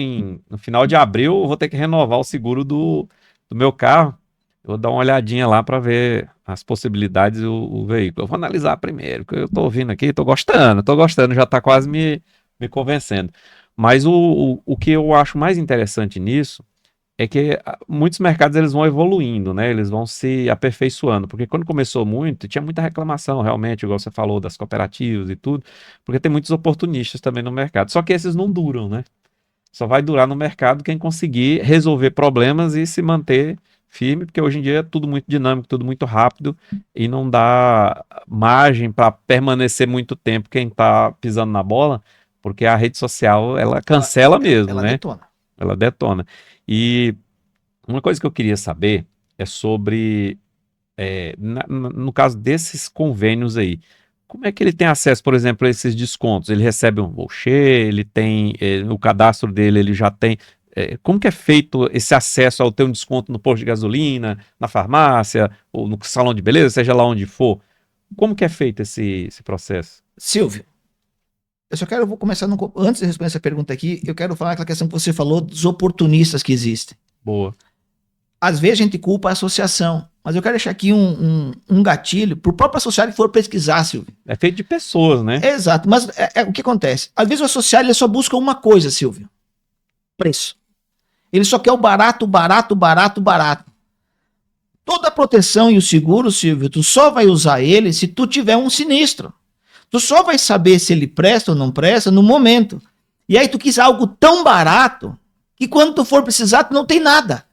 no final de abril eu vou ter que renovar o seguro do meu carro. Eu vou dar uma olhadinha lá para ver as possibilidades do veículo. Eu vou analisar primeiro, porque eu tô ouvindo aqui, tô gostando, já tá quase me convencendo. Mas o que eu acho mais interessante nisso é que muitos mercados eles vão evoluindo, né? Eles vão se aperfeiçoando, porque quando começou muito, tinha muita reclamação, realmente, igual você falou, das cooperativas e tudo, porque tem muitos oportunistas também no mercado. Só que esses não duram, né? Só vai durar no mercado quem conseguir resolver problemas e se manter firme, porque hoje em dia é tudo muito dinâmico, tudo muito rápido e não dá margem para permanecer muito tempo quem está pisando na bola, porque a rede social, ela cancela mesmo, ela né? Detona. Ela detona. E uma coisa que eu queria saber é sobre, no caso desses convênios aí, como é que ele tem acesso, por exemplo, a esses descontos? Ele recebe um voucher, ele tem, no cadastro dele ele já tem, como que é feito esse acesso ao ter um desconto no posto de gasolina, na farmácia, ou no salão de beleza, seja lá onde for? Como que é feito esse processo? Silvio, eu vou começar, antes de responder essa pergunta aqui, eu quero falar aquela questão que você falou dos oportunistas que existem. Boa. Às vezes a gente culpa a associação, Mas eu quero deixar aqui um gatilho para o próprio associado que for pesquisar, Silvio. É feito de pessoas, né? Exato, mas o que acontece? Às vezes o associado ele só busca uma coisa, Silvio: preço. Ele só quer o barato, barato, barato, barato. Toda a proteção e o seguro, Silvio, tu só vai usar ele se tu tiver um sinistro. Tu só vai saber se ele presta ou não presta no momento. E aí tu quis algo tão barato que quando tu for precisar, tu não tem nada.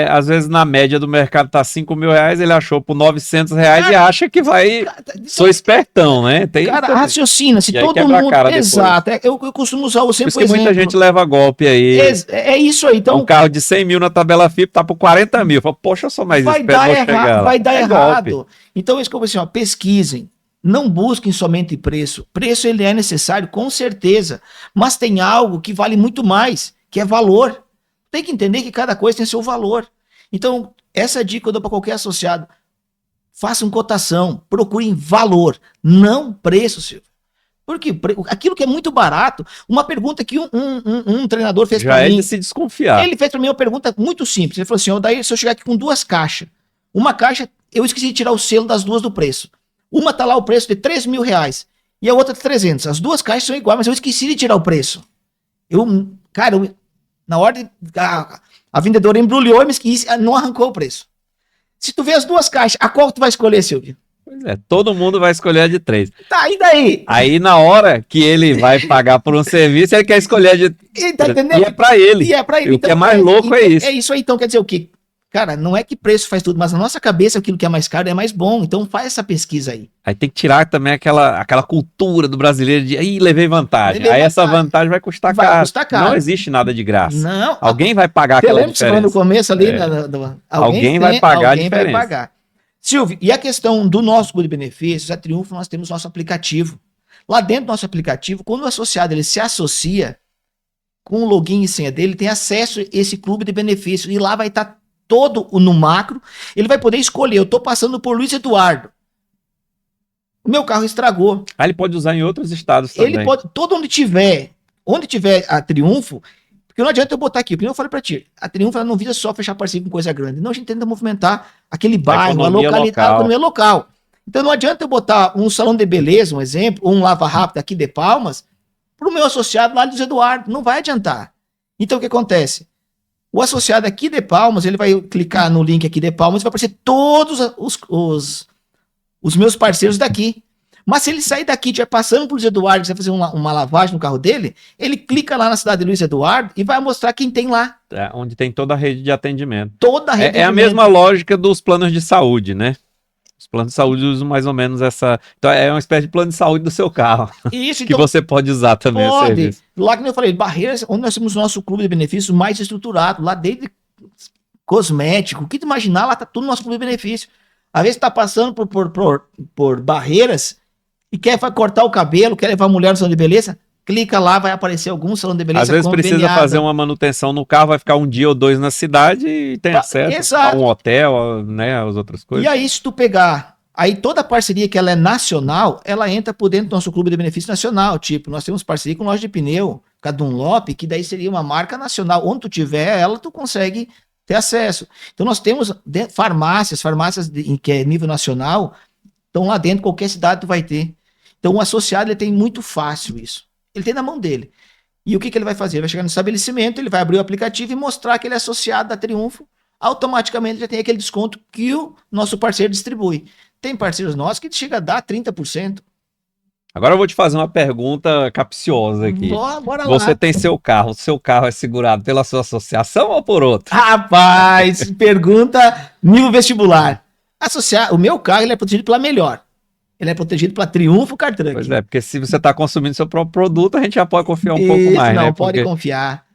Às vezes na média do mercado tá R$ 5.000, ele achou por R$ 900 e acha que vai... Sou espertão, né? Tem cara, também. raciocina, se E aí todo quebra a mundo... cara depois. Exato, eu costumo usar Por sempre isso o que exemplo. muita gente leva golpe aí. É isso aí, então... Um carro de 100 mil na tabela FIP tá por 40 mil. Fala, poxa, eu sou mais esperto, vou chegar lá. Vai dar É errado. golpe. Então, isso que eu vou dizer, ó, pesquisem. Não busquem somente preço. Preço ele é necessário, com certeza. Mas tem algo que vale muito mais, que é valor. Tem que entender que cada coisa tem seu valor. Então, essa dica eu dou para qualquer associado. Façam cotação, procurem valor, não preço, Silvio. Porque aquilo que é muito barato, uma pergunta que um treinador fez para mim. Já é de se desconfiar. Ele fez para mim uma pergunta muito simples. Ele falou assim: daí se eu chegar aqui com 2 caixas, uma caixa, eu esqueci de tirar o selo das duas do preço. Uma tá lá o preço de R$ 3.000 e a outra de 300. As duas caixas são iguais, mas eu esqueci de tirar o preço. Na hora de... A vendedora embrulhou e me esqueci, não arrancou o preço. Se tu vê as duas caixas, a qual tu vai escolher, Silvio? Pois é, todo mundo vai escolher a de 3. Tá, e daí? Aí na hora que ele vai pagar por um serviço, ele quer escolher a de... Tá entendendo? E é pra ele. E é pra ele. E o que é mais louco é isso. É isso aí, então quer dizer o quê? Cara, não é que preço faz tudo, mas na nossa cabeça aquilo que é mais caro é mais bom. Então faz essa pesquisa aí. Aí tem que tirar também aquela cultura do brasileiro de aí levei vantagem. Essa vantagem vai custar caro. Custar caro. Não existe nada de graça. Não. Alguém vai pagar Você aquela lembra que você falou diferença. no começo ali? Alguém vai pagar a diferença. Vai pagar. Silvio, e a questão do nosso clube de benefícios, a Triunfo, nós temos nosso aplicativo. Lá dentro do nosso aplicativo, quando o associado ele se associa com o login e senha dele, tem acesso a esse clube de benefícios. E lá vai estar todo no macro, ele vai poder escolher. Eu estou passando por Luiz Eduardo. O meu carro estragou. Ele pode usar em outros estados também. Ele pode, todo onde tiver a Triunfo, porque não adianta eu botar aqui, porque eu falei para ti, a Triunfo ela não visa só fechar parceria com coisa grande. Não, a gente tenta movimentar aquele bairro, a localidade, a economia local. Então não adianta eu botar um salão de beleza, um exemplo, ou um lava rápido aqui de Palmas, para o meu associado lá de Luiz Eduardo. Não vai adiantar. Então o que acontece? O associado aqui de Palmas, ele vai clicar no link aqui de Palmas e vai aparecer todos os meus parceiros daqui. Mas se ele sair daqui, estiver passando por Luiz Eduardo, quiser fazer uma lavagem no carro dele, ele clica lá na cidade de Luiz Eduardo e vai mostrar quem tem lá. Onde tem toda a rede de atendimento. Toda a rede de atendimento. É a mesma lógica dos planos de saúde, né? Os planos de saúde usam mais ou menos essa... Então é uma espécie de plano de saúde do seu carro. Isso, que você pode usar também. Pode. Lá que eu falei, Barreiras, onde nós temos o nosso clube de benefícios mais estruturado. Lá desde cosmético, o que tu imaginar, lá tá tudo no nosso clube de benefícios. Às vezes tá passando por Barreiras e quer cortar o cabelo, quer levar a mulher no salão de beleza, clica lá, vai aparecer algum salão de beleza. Às vezes precisa fazer uma manutenção no carro, vai ficar 1 dia ou 2 na cidade e tem acesso a um hotel, né, as outras coisas. E aí, se tu pegar, aí toda a parceria que ela é nacional, ela entra por dentro do nosso clube de benefício nacional. Tipo, nós temos parceria com loja de pneu, com a Dunlop, que daí seria uma marca nacional. Onde tu tiver ela, tu consegue ter acesso. Então nós temos farmácias que é nível nacional, estão lá dentro, qualquer cidade tu vai ter. Então o associado ele tem muito fácil isso. Ele tem na mão dele. E o que ele vai fazer? Ele vai chegar no estabelecimento, ele vai abrir o aplicativo e mostrar que ele é associado da Triunfo, automaticamente já tem aquele desconto que o nosso parceiro distribui. Tem parceiros nossos que chega a dar 30%. Agora eu vou te fazer uma pergunta capciosa aqui. Bora lá. Você tem seu carro é segurado pela sua associação ou por outro? Rapaz, pergunta nível vestibular. O meu carro ele é protegido pela Melhor. Ele é protegido pela Triunfo Car Truck. Pois é, porque se você está consumindo seu próprio produto, a gente já pode confiar um pouco mais, não, né? pode confiar.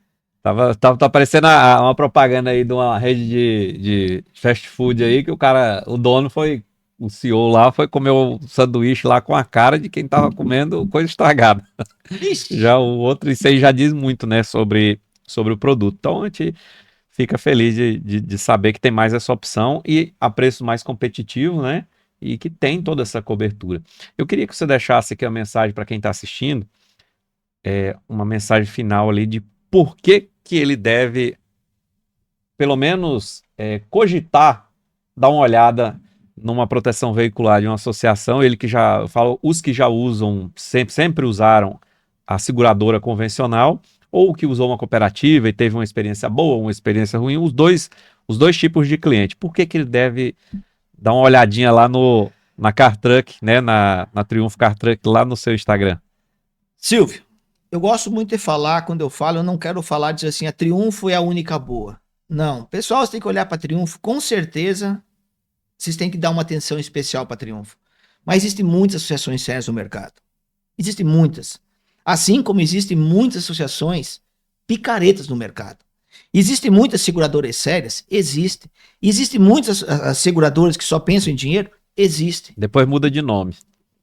Tá aparecendo uma propaganda aí de uma rede de fast food aí, que o dono o CEO lá foi comer o sanduíche lá com a cara de quem tava comendo coisa estragada. Já o outro, isso aí já diz muito, né, sobre o produto. Então a gente fica feliz de saber que tem mais essa opção e a preço mais competitivo, né? E que tem toda essa cobertura. Eu queria que você deixasse aqui a mensagem para quem está assistindo, uma mensagem final ali de por que ele deve, pelo menos, cogitar dar uma olhada numa proteção veicular de uma associação, ele que já, eu falo, os que já usam, sempre usaram a seguradora convencional, ou que usou uma cooperativa e teve uma experiência boa, uma experiência ruim, os dois tipos de cliente. Por que que ele deve dar uma olhadinha lá na Car Truck, né, na Triunfo Car Truck, lá no seu Instagram? Silvio, eu gosto muito de falar, quando eu falo, eu não quero falar, dizer assim, a Triunfo é a única boa. Não, pessoal, você tem que olhar para Triunfo, com certeza, vocês têm que dar uma atenção especial para Triunfo. Mas existem muitas associações sérias no mercado. Existem muitas. Assim como existem muitas associações picaretas no mercado. Existem muitas seguradoras sérias? Existem. Existem muitas seguradoras que só pensam em dinheiro? Existem. Depois muda de nome.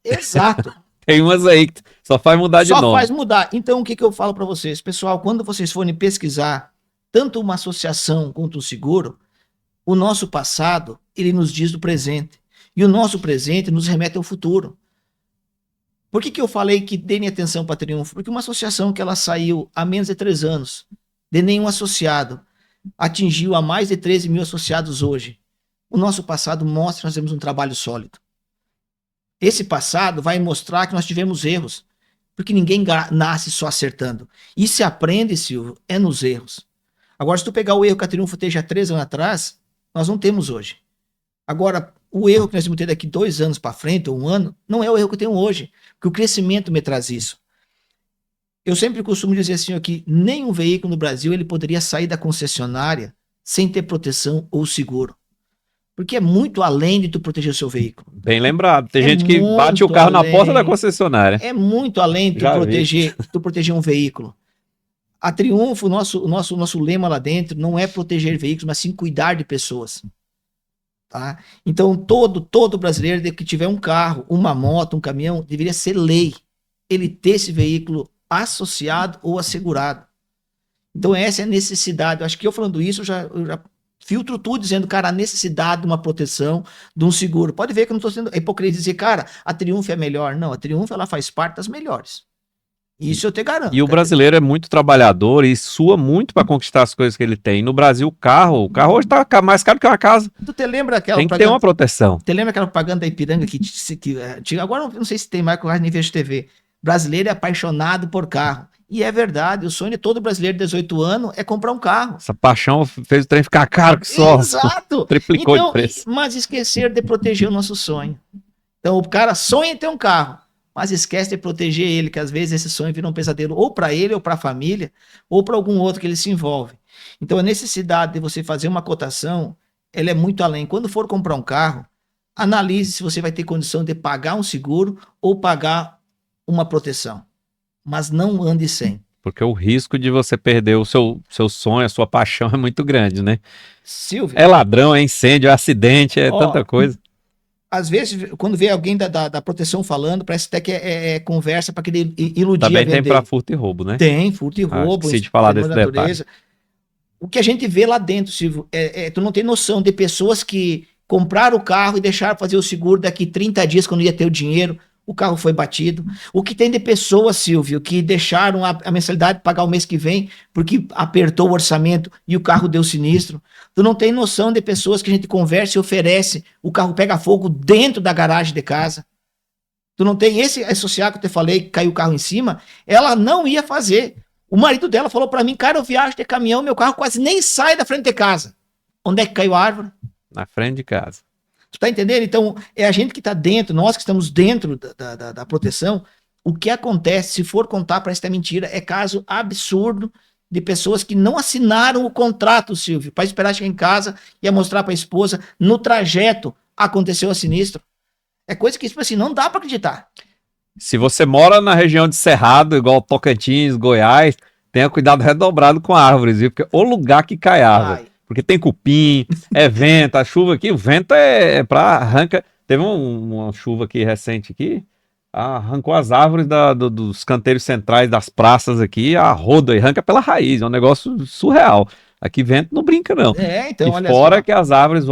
Exato. Tem umas aí que só faz mudar de nome. Só faz mudar. Então, o que eu falo para vocês? Pessoal, quando vocês forem pesquisar tanto uma associação quanto um seguro, o nosso passado, ele nos diz do presente. E o nosso presente nos remete ao futuro. Por que eu falei que deem atenção para a Triunfo? Porque uma associação que ela saiu há menos de 3 anos, de nenhum associado, atingiu a mais de 13 mil associados hoje. O nosso passado mostra que nós temos um trabalho sólido. Esse passado vai mostrar que nós tivemos erros, porque ninguém nasce só acertando. E se aprende, Silvio, é nos erros. Agora, se tu pegar o erro que a Triunfo teve há 3 anos atrás, nós não temos hoje. Agora, o erro que nós vamos ter daqui 2 anos para frente, ou 1 ano, não é o erro que eu tenho hoje, porque o crescimento me traz isso. Eu sempre costumo dizer assim, que nenhum veículo no Brasil ele poderia sair da concessionária sem ter proteção ou seguro. Porque é muito além de tu proteger o seu veículo. Bem lembrado. Tem gente que bate o carro na porta da concessionária. É muito além de tu proteger um veículo. A Triunfo, o nosso lema lá dentro não é proteger veículos, mas sim cuidar de pessoas. Tá? Então, todo brasileiro que tiver um carro, uma moto, um caminhão, deveria ser lei ele ter esse veículo associado ou assegurado. Então, essa é a necessidade. Eu acho que eu falando isso, eu já filtro tudo dizendo, cara, a necessidade de uma proteção, de um seguro. Pode ver que eu não estou sendo hipocrita dizer, cara, a Triunfo é melhor. Não, a Triunfo ela faz parte das melhores. Isso eu te garanto. E o brasileiro é muito trabalhador e sua muito para conquistar as coisas que ele tem. No Brasil, o carro hoje tá mais caro que uma casa. Tu te lembra aquela Tem que ter uma proteção. Te lembra aquela propaganda da Ipiranga que agora não sei se tem mais, que eu nem vejo TV. Brasileiro é apaixonado por carro. E é verdade, o sonho de todo brasileiro de 18 anos é comprar um carro. Essa paixão fez o trem ficar caro que só. Exato. Triplicou de preço. Mas esquecer de proteger o nosso sonho. Então o cara sonha em ter um carro, mas esquece de proteger ele, que às vezes esse sonho vira um pesadelo ou para ele, ou para a família, ou para algum outro que ele se envolve. Então a necessidade de você fazer uma cotação, ela é muito além. Quando for comprar um carro, analise se você vai ter condição de pagar um seguro ou pagar uma proteção. Mas não ande sem. Porque o risco de você perder o seu sonho, a sua paixão é muito grande, né? Silvio. É ladrão, é incêndio, é acidente, é tanta coisa. Às vezes, quando vê alguém da proteção falando, parece até que é conversa para querer iludir. Também tem para furto e roubo, né? Tem, furto e roubo. Esqueci de falar desse detalhe. O que a gente vê lá dentro, Silvio, tu não tem noção de pessoas que compraram o carro e deixaram fazer o seguro daqui 30 dias, quando ia ter o dinheiro, o carro foi batido. O que tem de pessoas, Silvio, que deixaram a mensalidade pagar o mês que vem porque apertou o orçamento e o carro deu sinistro. Tu não tem noção de pessoas que a gente conversa e oferece, o carro pega fogo dentro da garagem de casa. Tu não tem esse associado que eu te falei, que caiu o carro em cima, ela não ia fazer. O marido dela falou para mim, cara, eu viajo de caminhão, meu carro quase nem sai da frente de casa. Onde é que caiu a árvore? Na frente de casa. Tu tá entendendo? Então, é a gente que tá dentro, nós que estamos dentro da proteção, o que acontece, se for contar, parece que é mentira, é caso absurdo de pessoas que não assinaram o contrato, Silvio, para esperar chegar em casa e mostrar para a esposa, no trajeto aconteceu o sinistro. É coisa que, tipo assim, não dá para acreditar. Se você mora na região de Cerrado, igual Tocantins, Goiás, tenha cuidado redobrado com árvores, viu? Porque o lugar que cai árvore. Porque tem cupim, é vento, a chuva aqui, o vento é para arranca. Teve uma chuva aqui recente aqui, arrancou as árvores dos canteiros centrais das praças aqui, a roda e arranca pela raiz, é um negócio surreal. Aqui vento não brinca não. Então, e olha fora só. Que as árvores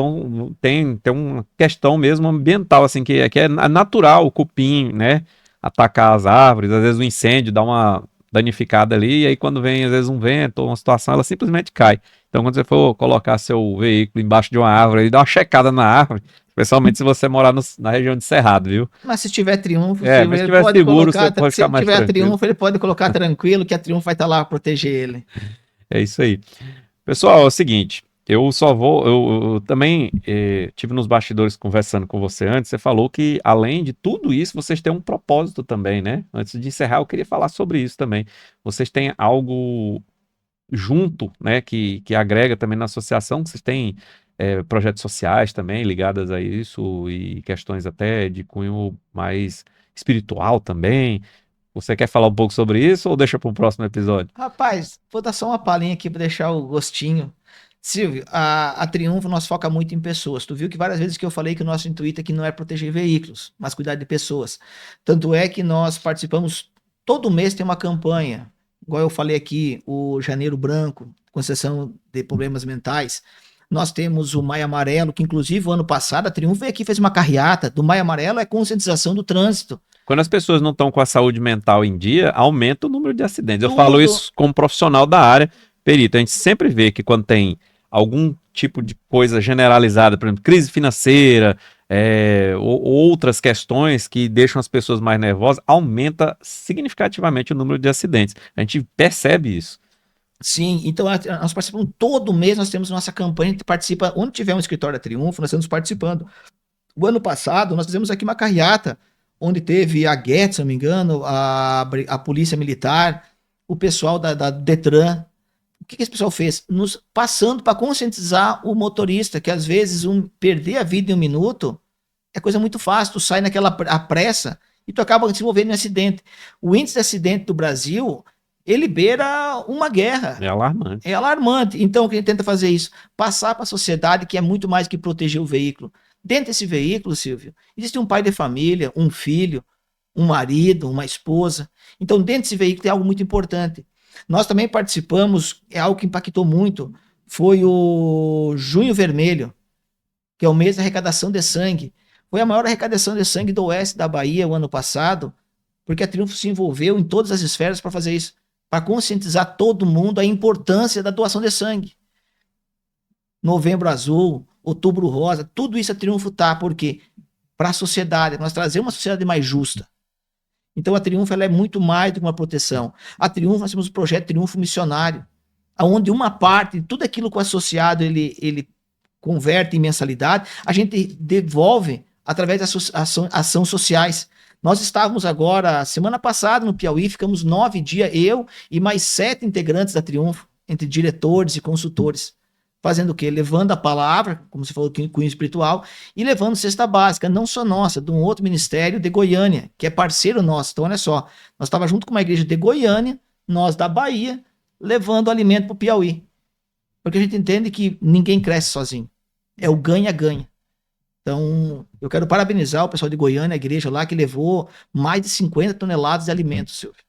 tem uma questão mesmo ambiental, assim, que é natural o cupim, né, atacar as árvores, às vezes o incêndio dá uma danificada ali, e aí quando vem às vezes um vento ou uma situação, ela simplesmente cai. Então quando você for colocar seu veículo embaixo de uma árvore, dá uma checada na árvore, especialmente se você morar na região de Cerrado, viu? Mas se tiver Triunfo, É, Silvio, mas se ele tiver pode seguro, colocar, você pode se ficar ele mais tiver tranquilo. Triunfo, ele pode colocar tranquilo que a Triunfo vai estar lá para proteger ele. É isso aí. Pessoal, é o seguinte, eu só vou, eu também tive nos bastidores conversando com você antes, você falou que além de tudo isso, vocês têm um propósito também, né? Antes de encerrar, eu queria falar sobre isso também. Vocês têm algo junto, né, que agrega também na associação, que vocês têm projetos sociais também ligados a isso e questões até de cunho mais espiritual também. Você quer falar um pouco sobre isso ou deixa para um próximo episódio? Rapaz, vou dar só uma palhinha aqui para deixar o gostinho. Silvio, a Triunfo nós foca muito em pessoas. Tu viu que várias vezes que eu falei que o nosso intuito aqui não é proteger veículos, mas cuidar de pessoas. Tanto é que nós participamos, todo mês tem uma campanha, igual eu falei aqui, o Janeiro Branco, concessão de problemas mentais. Nós temos o Maio Amarelo, que inclusive o ano passado a Triunfo veio aqui e fez uma carreata. Do Maio Amarelo é conscientização do trânsito. Quando as pessoas não estão com a saúde mental em dia, aumenta o número de acidentes. Eu falo Tudo. isso como profissional da área, perito. A gente sempre vê que quando tem algum tipo de coisa generalizada, por exemplo, crise financeira, ou outras questões que deixam as pessoas mais nervosas, aumenta significativamente o número de acidentes. A gente percebe isso. Sim, então nós participamos todo mês, nós temos nossa campanha, a gente participa, onde tiver um escritório da Triunfo, nós estamos participando. O ano passado, nós fizemos aqui uma carreata, onde teve a GET, se não me engano, a Polícia Militar, o pessoal da Detran. O que esse pessoal fez? Nos passando para conscientizar o motorista, que às vezes perder a vida em um minuto é coisa muito fácil, tu sai naquela pressa e tu acaba se envolvendo em acidente. O índice de acidente do Brasil, ele beira uma guerra. É alarmante. É alarmante. Então, o que a gente tenta fazer é isso? Passar para a sociedade que é muito mais que proteger o veículo. Dentro desse veículo, Silvio, existe um pai de família, um filho, um marido, uma esposa. Então, dentro desse veículo tem algo muito importante. Nós também participamos, é algo que impactou muito, foi o Junho Vermelho, que é o mês da arrecadação de sangue. Foi a maior arrecadação de sangue do oeste da Bahia o ano passado, porque a Triunfo se envolveu em todas as esferas para fazer isso, para conscientizar todo mundo a importância da doação de sangue. Novembro Azul, Outubro Rosa, tudo isso a Triunfo tá, porque para a sociedade, nós trazemos uma sociedade mais justa. Então a Triunfo ela é muito mais do que uma proteção. A Triunfo, nós temos o projeto Triunfo Missionário, onde uma parte, tudo aquilo que o associado ele converte em mensalidade, a gente devolve através das ações sociais. Nós estávamos agora, semana passada, no Piauí, ficamos 9 dias, eu e mais 7 integrantes da Triunfo, entre diretores e consultores. Fazendo o quê? Levando a palavra, como você falou, cunho espiritual, e levando cesta básica, não só nossa, de um outro ministério de Goiânia, que é parceiro nosso. Então, olha só, nós estávamos junto com uma igreja de Goiânia, nós da Bahia, levando alimento para o Piauí. Porque a gente entende que ninguém cresce sozinho. É o ganha-ganha. Então, eu quero parabenizar o pessoal de Goiânia, a igreja lá, que levou mais de 50 toneladas de alimentos, Silvio.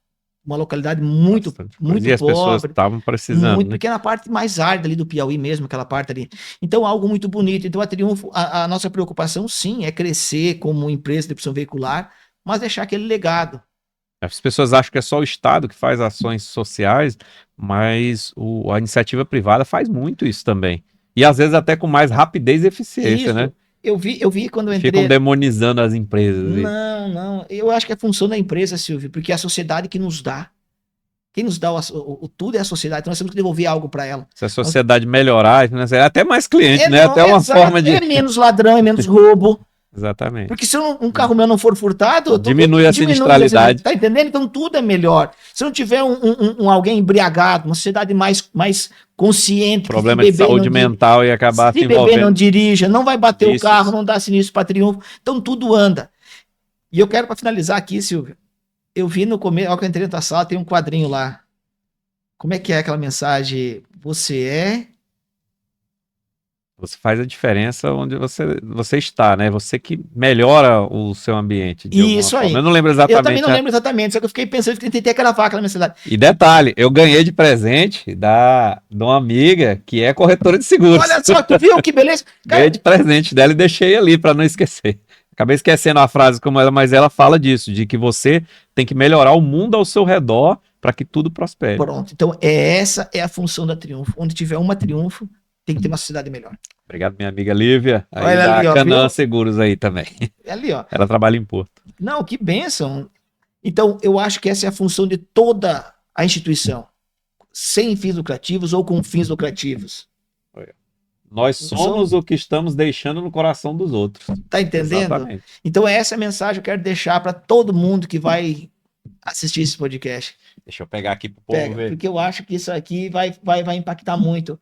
Uma localidade muito e as pessoas pobre, estavam precisando, muito né? pequena, parte mais árida ali do Piauí mesmo, aquela parte ali. Então, algo muito bonito. Então, a Triunfo, a nossa preocupação, sim, é crescer como empresa de distribuição veicular, mas deixar aquele legado. As pessoas acham que é só o Estado que faz ações sociais, mas a iniciativa privada faz muito isso também. E às vezes até com mais rapidez e eficiência, Isso, né? eu vi quando eu Ficam entrei. demonizando as empresas. Não. Eu acho que é função da empresa, Silvio, porque é a sociedade que nos dá. Quem nos dá o tudo é a sociedade, então nós temos que devolver algo para ela. Se a sociedade melhorar, é até mais cliente, né? Não, Até uma forma de. É menos ladrão, é menos roubo. Exatamente. Porque se um carro meu não for furtado, diminui a sinistralidade. Tá entendendo? Então tudo é melhor. Se não tiver alguém embriagado, uma sociedade mais consciente. Problema de saúde mental e acabar se envolvendo. Se beber não dirija, não vai bater o carro, não dá sinistro para Triunfo. Então tudo anda. E eu quero, para finalizar aqui, Silvio, eu vi no começo, ao que eu entrei na tua sala, tem um quadrinho lá. Como é que é aquela mensagem? Você faz a diferença onde você está, né? Você que melhora o seu ambiente. Isso aí. Eu não lembro exatamente. Eu também não lembro exatamente, só que eu fiquei pensando que tentei gravar aquela mensagem. E detalhe, eu ganhei de presente de uma amiga que é corretora de seguros. Olha só, tu viu que beleza? Ganhei de presente dela e deixei ali para não esquecer. Acabei esquecendo a frase como ela, mas ela fala disso, de que você tem que melhorar o mundo ao seu redor para que tudo prospere. Pronto. Então, essa é a função da Triunfo. Onde tiver uma Triunfo, tem que ter uma sociedade melhor. Obrigado, minha amiga Lívia. Aí Olha da ali, ó, Canaã viu? Seguros aí também. É ali, ó. Ela trabalha em Porto. Não, que bênção. Então, eu acho que essa é a função de toda a instituição, sem fins lucrativos ou com fins lucrativos. Nós somos o que estamos deixando no coração dos outros. Tá entendendo? Exatamente. Então, essa é a mensagem que eu quero deixar para todo mundo que vai assistir esse podcast. Deixa eu pegar aqui pro povo Pega, ver. porque eu acho que isso aqui vai impactar muito.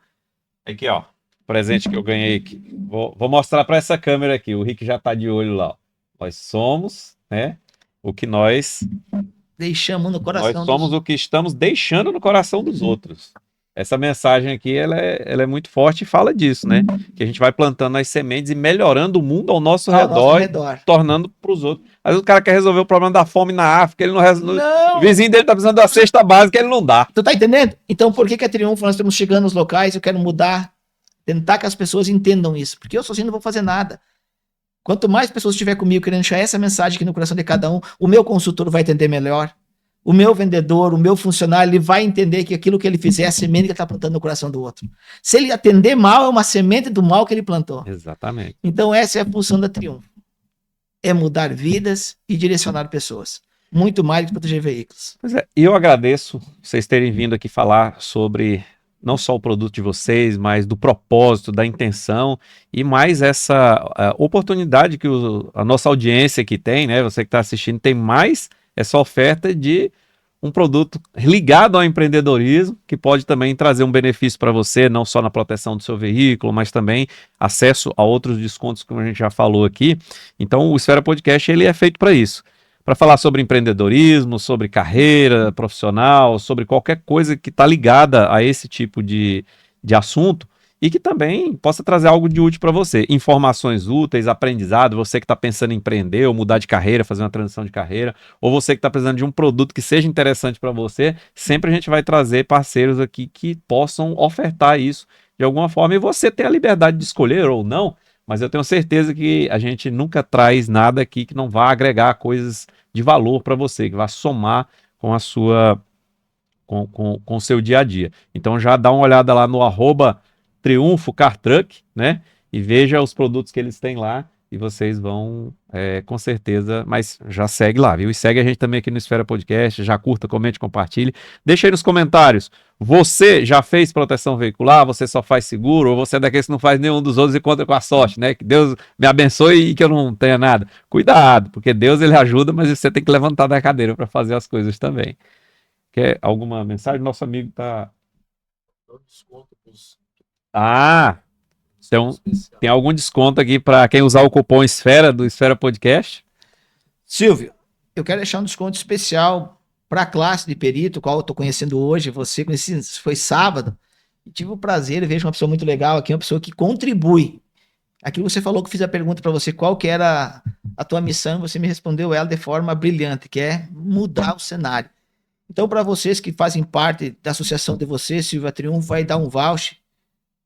Aqui, ó. Presente que eu ganhei aqui. Vou mostrar para essa câmera aqui. O Rick já tá de olho lá. Ó. Nós somos, né? O que nós Deixamos no coração. Nós somos o que estamos deixando no coração dos outros. Essa mensagem aqui, ela é muito forte e fala disso, né? Que a gente vai plantando as sementes e melhorando o mundo ao nosso redor, tornando para os outros. Às vezes o cara quer resolver o problema da fome na África, ele não resolve. O vizinho dele tá precisando da cesta básica, ele não dá. Tu tá entendendo? Então, por que a Triunfo, nós estamos chegando nos locais, eu quero mudar, tentar que as pessoas entendam isso. Porque eu sozinho não vou fazer nada. Quanto mais pessoas estiver comigo querendo deixar essa mensagem aqui no coração de cada um, o meu consultor vai entender melhor. O meu vendedor, o meu funcionário, ele vai entender que aquilo que ele fizer é a semente que ele está plantando no coração do outro. Se ele atender mal, é uma semente do mal que ele plantou. Exatamente. Então essa é a função da Triunfo. É mudar vidas e direcionar pessoas. Muito mais do que proteger veículos. Pois é, eu agradeço vocês terem vindo aqui falar sobre não só o produto de vocês, mas do propósito, da intenção e mais essa oportunidade que a nossa audiência aqui tem, né? Você que está assistindo tem mais essa oferta de um produto ligado ao empreendedorismo, que pode também trazer um benefício para você, não só na proteção do seu veículo, mas também acesso a outros descontos, como a gente já falou aqui. Então, o Esfera Podcast ele é feito para isso, para falar sobre empreendedorismo, sobre carreira profissional, sobre qualquer coisa que está ligada a esse tipo de assunto, e que também possa trazer algo de útil para você. Informações úteis, aprendizado, você que está pensando em empreender ou mudar de carreira, fazer uma transição de carreira, ou você que está precisando de um produto que seja interessante para você, sempre a gente vai trazer parceiros aqui que possam ofertar isso de alguma forma e você ter a liberdade de escolher ou não, mas eu tenho certeza que a gente nunca traz nada aqui que não vá agregar coisas de valor para você, que vá somar com a sua com o seu dia a dia. Então já dá uma olhada lá no @Triunfo Car Truck, né? E veja os produtos que eles têm lá e vocês vão, com certeza, mas já segue lá, viu? E segue a gente também aqui no Esfera Podcast, já curta, comente, compartilhe. Deixa aí nos comentários, você já fez proteção veicular, você só faz seguro, ou você é daqueles que não faz nenhum dos outros e conta com a sorte, né? Que Deus me abençoe e que eu não tenha nada. Cuidado, porque Deus ele ajuda, mas você tem que levantar da cadeira para fazer as coisas também. Quer alguma mensagem? Nosso amigo tá... Ah, então tem algum desconto aqui para quem usar o cupom Esfera do Esfera Podcast? Silvio, eu quero deixar um desconto especial para a classe de perito, qual eu estou conhecendo hoje. Você conheci, foi sábado, e tive o prazer, vejo uma pessoa muito legal aqui, uma pessoa que contribui. Aquilo que você falou, que eu fiz a pergunta para você, qual que era a tua missão, você me respondeu ela de forma brilhante, que é mudar o cenário. Então, para vocês que fazem parte da associação de vocês, Silvio Triunfo vai dar um voucher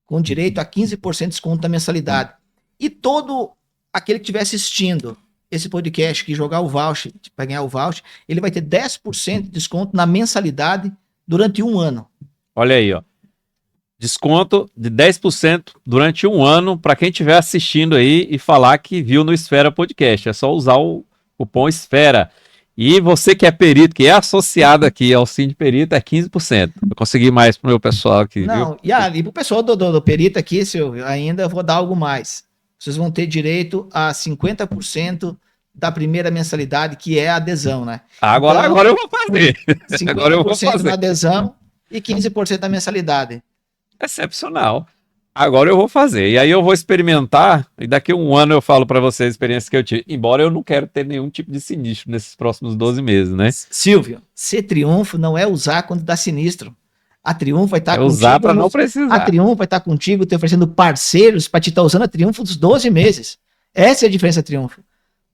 com direito a 15% de desconto na mensalidade. E todo aquele que estiver assistindo esse podcast, que jogar o voucher, para ganhar o voucher, ele vai ter 10% de desconto na mensalidade durante um ano. Olha aí, ó. Desconto de 10% durante um ano para quem estiver assistindo aí e falar que viu no Esfera Podcast. É só usar o cupom Esfera. E você que é perito, que é associado aqui ao Sim de Perito, é 15%. Eu consegui mais pro meu pessoal aqui, não, viu? E pro pessoal do perito aqui, Silvio, ainda vou dar algo mais. Vocês vão ter direito a 50% da primeira mensalidade, que é a adesão, né? Agora eu vou fazer. 50% agora eu vou fazer. da adesão e 15% da mensalidade. Excepcional. Agora eu vou fazer. E aí eu vou experimentar e daqui a um ano eu falo para vocês a experiência que eu tive. Embora eu não quero ter nenhum tipo de sinistro nesses próximos 12 meses, né? Silvio, ser Triunfo não é usar quando dá sinistro. A Triunfo vai estar contigo. É usar para não precisar. A Triunfo vai estar contigo, te oferecendo parceiros para te estar usando a Triunfo dos 12 meses. Essa é a diferença da Triunfo.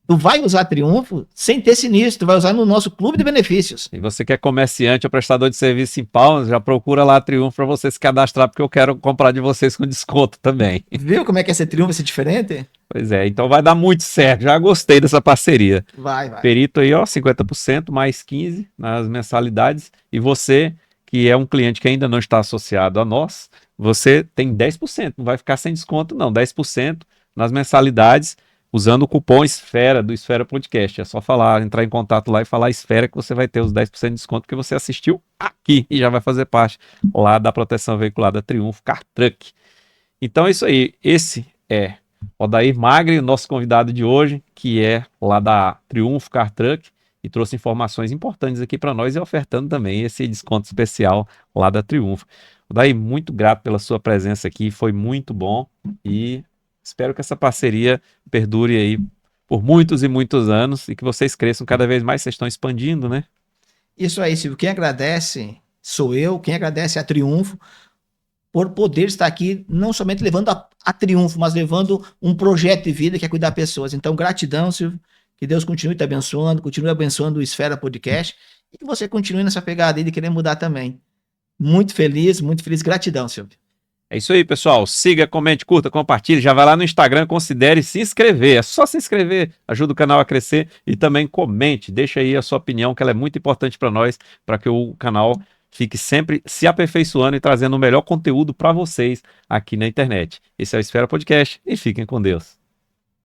Tu vai usar Triunfo sem ter sinistro, tu vai usar no nosso clube de benefícios. Se você que é comerciante ou prestador de serviço em Palmas, já procura lá a Triunfo para você se cadastrar, porque eu quero comprar de vocês com desconto também. Viu como é que é ser Triunfo, vai ser diferente? Pois é, então vai dar muito certo. Já gostei dessa parceria. Vai, vai. Perito aí, ó, 50% mais 15 nas mensalidades. E você, que é um cliente que ainda não está associado a nós, você tem 10%. Não vai ficar sem desconto, não. 10% nas mensalidades, usando o cupom Esfera do Esfera Podcast. É só falar, entrar em contato lá e falar Esfera que você vai ter os 10% de desconto porque você assistiu aqui e já vai fazer parte lá da proteção veicular da Triunfo Car Truck. Então é isso aí. Esse é Odair Magri, nosso convidado de hoje, que é lá da Triunfo Car Truck e trouxe informações importantes aqui para nós e ofertando também esse desconto especial lá da Triunfo. Odair, muito grato pela sua presença aqui, foi muito bom e espero que essa parceria perdure aí por muitos e muitos anos e que vocês cresçam cada vez mais, vocês estão expandindo, né? Isso aí, Silvio. Quem agradece sou eu, quem agradece é a Triunfo por poder estar aqui, não somente levando a Triunfo, mas levando um projeto de vida que é cuidar de pessoas. Então, gratidão, Silvio. Que Deus continue te abençoando, continue abençoando o Esfera Podcast e que você continue nessa pegada aí de querer mudar também. Muito feliz, muito feliz. Gratidão, Silvio. É isso aí, pessoal. Siga, comente, curta, compartilhe. Já vai lá no Instagram, considere se inscrever. É só se inscrever, ajuda o canal a crescer e também comente. Deixa aí a sua opinião, que ela é muito importante para nós, para que o canal fique sempre se aperfeiçoando e trazendo o melhor conteúdo para vocês aqui na internet. Esse é o Esfera Podcast e fiquem com Deus.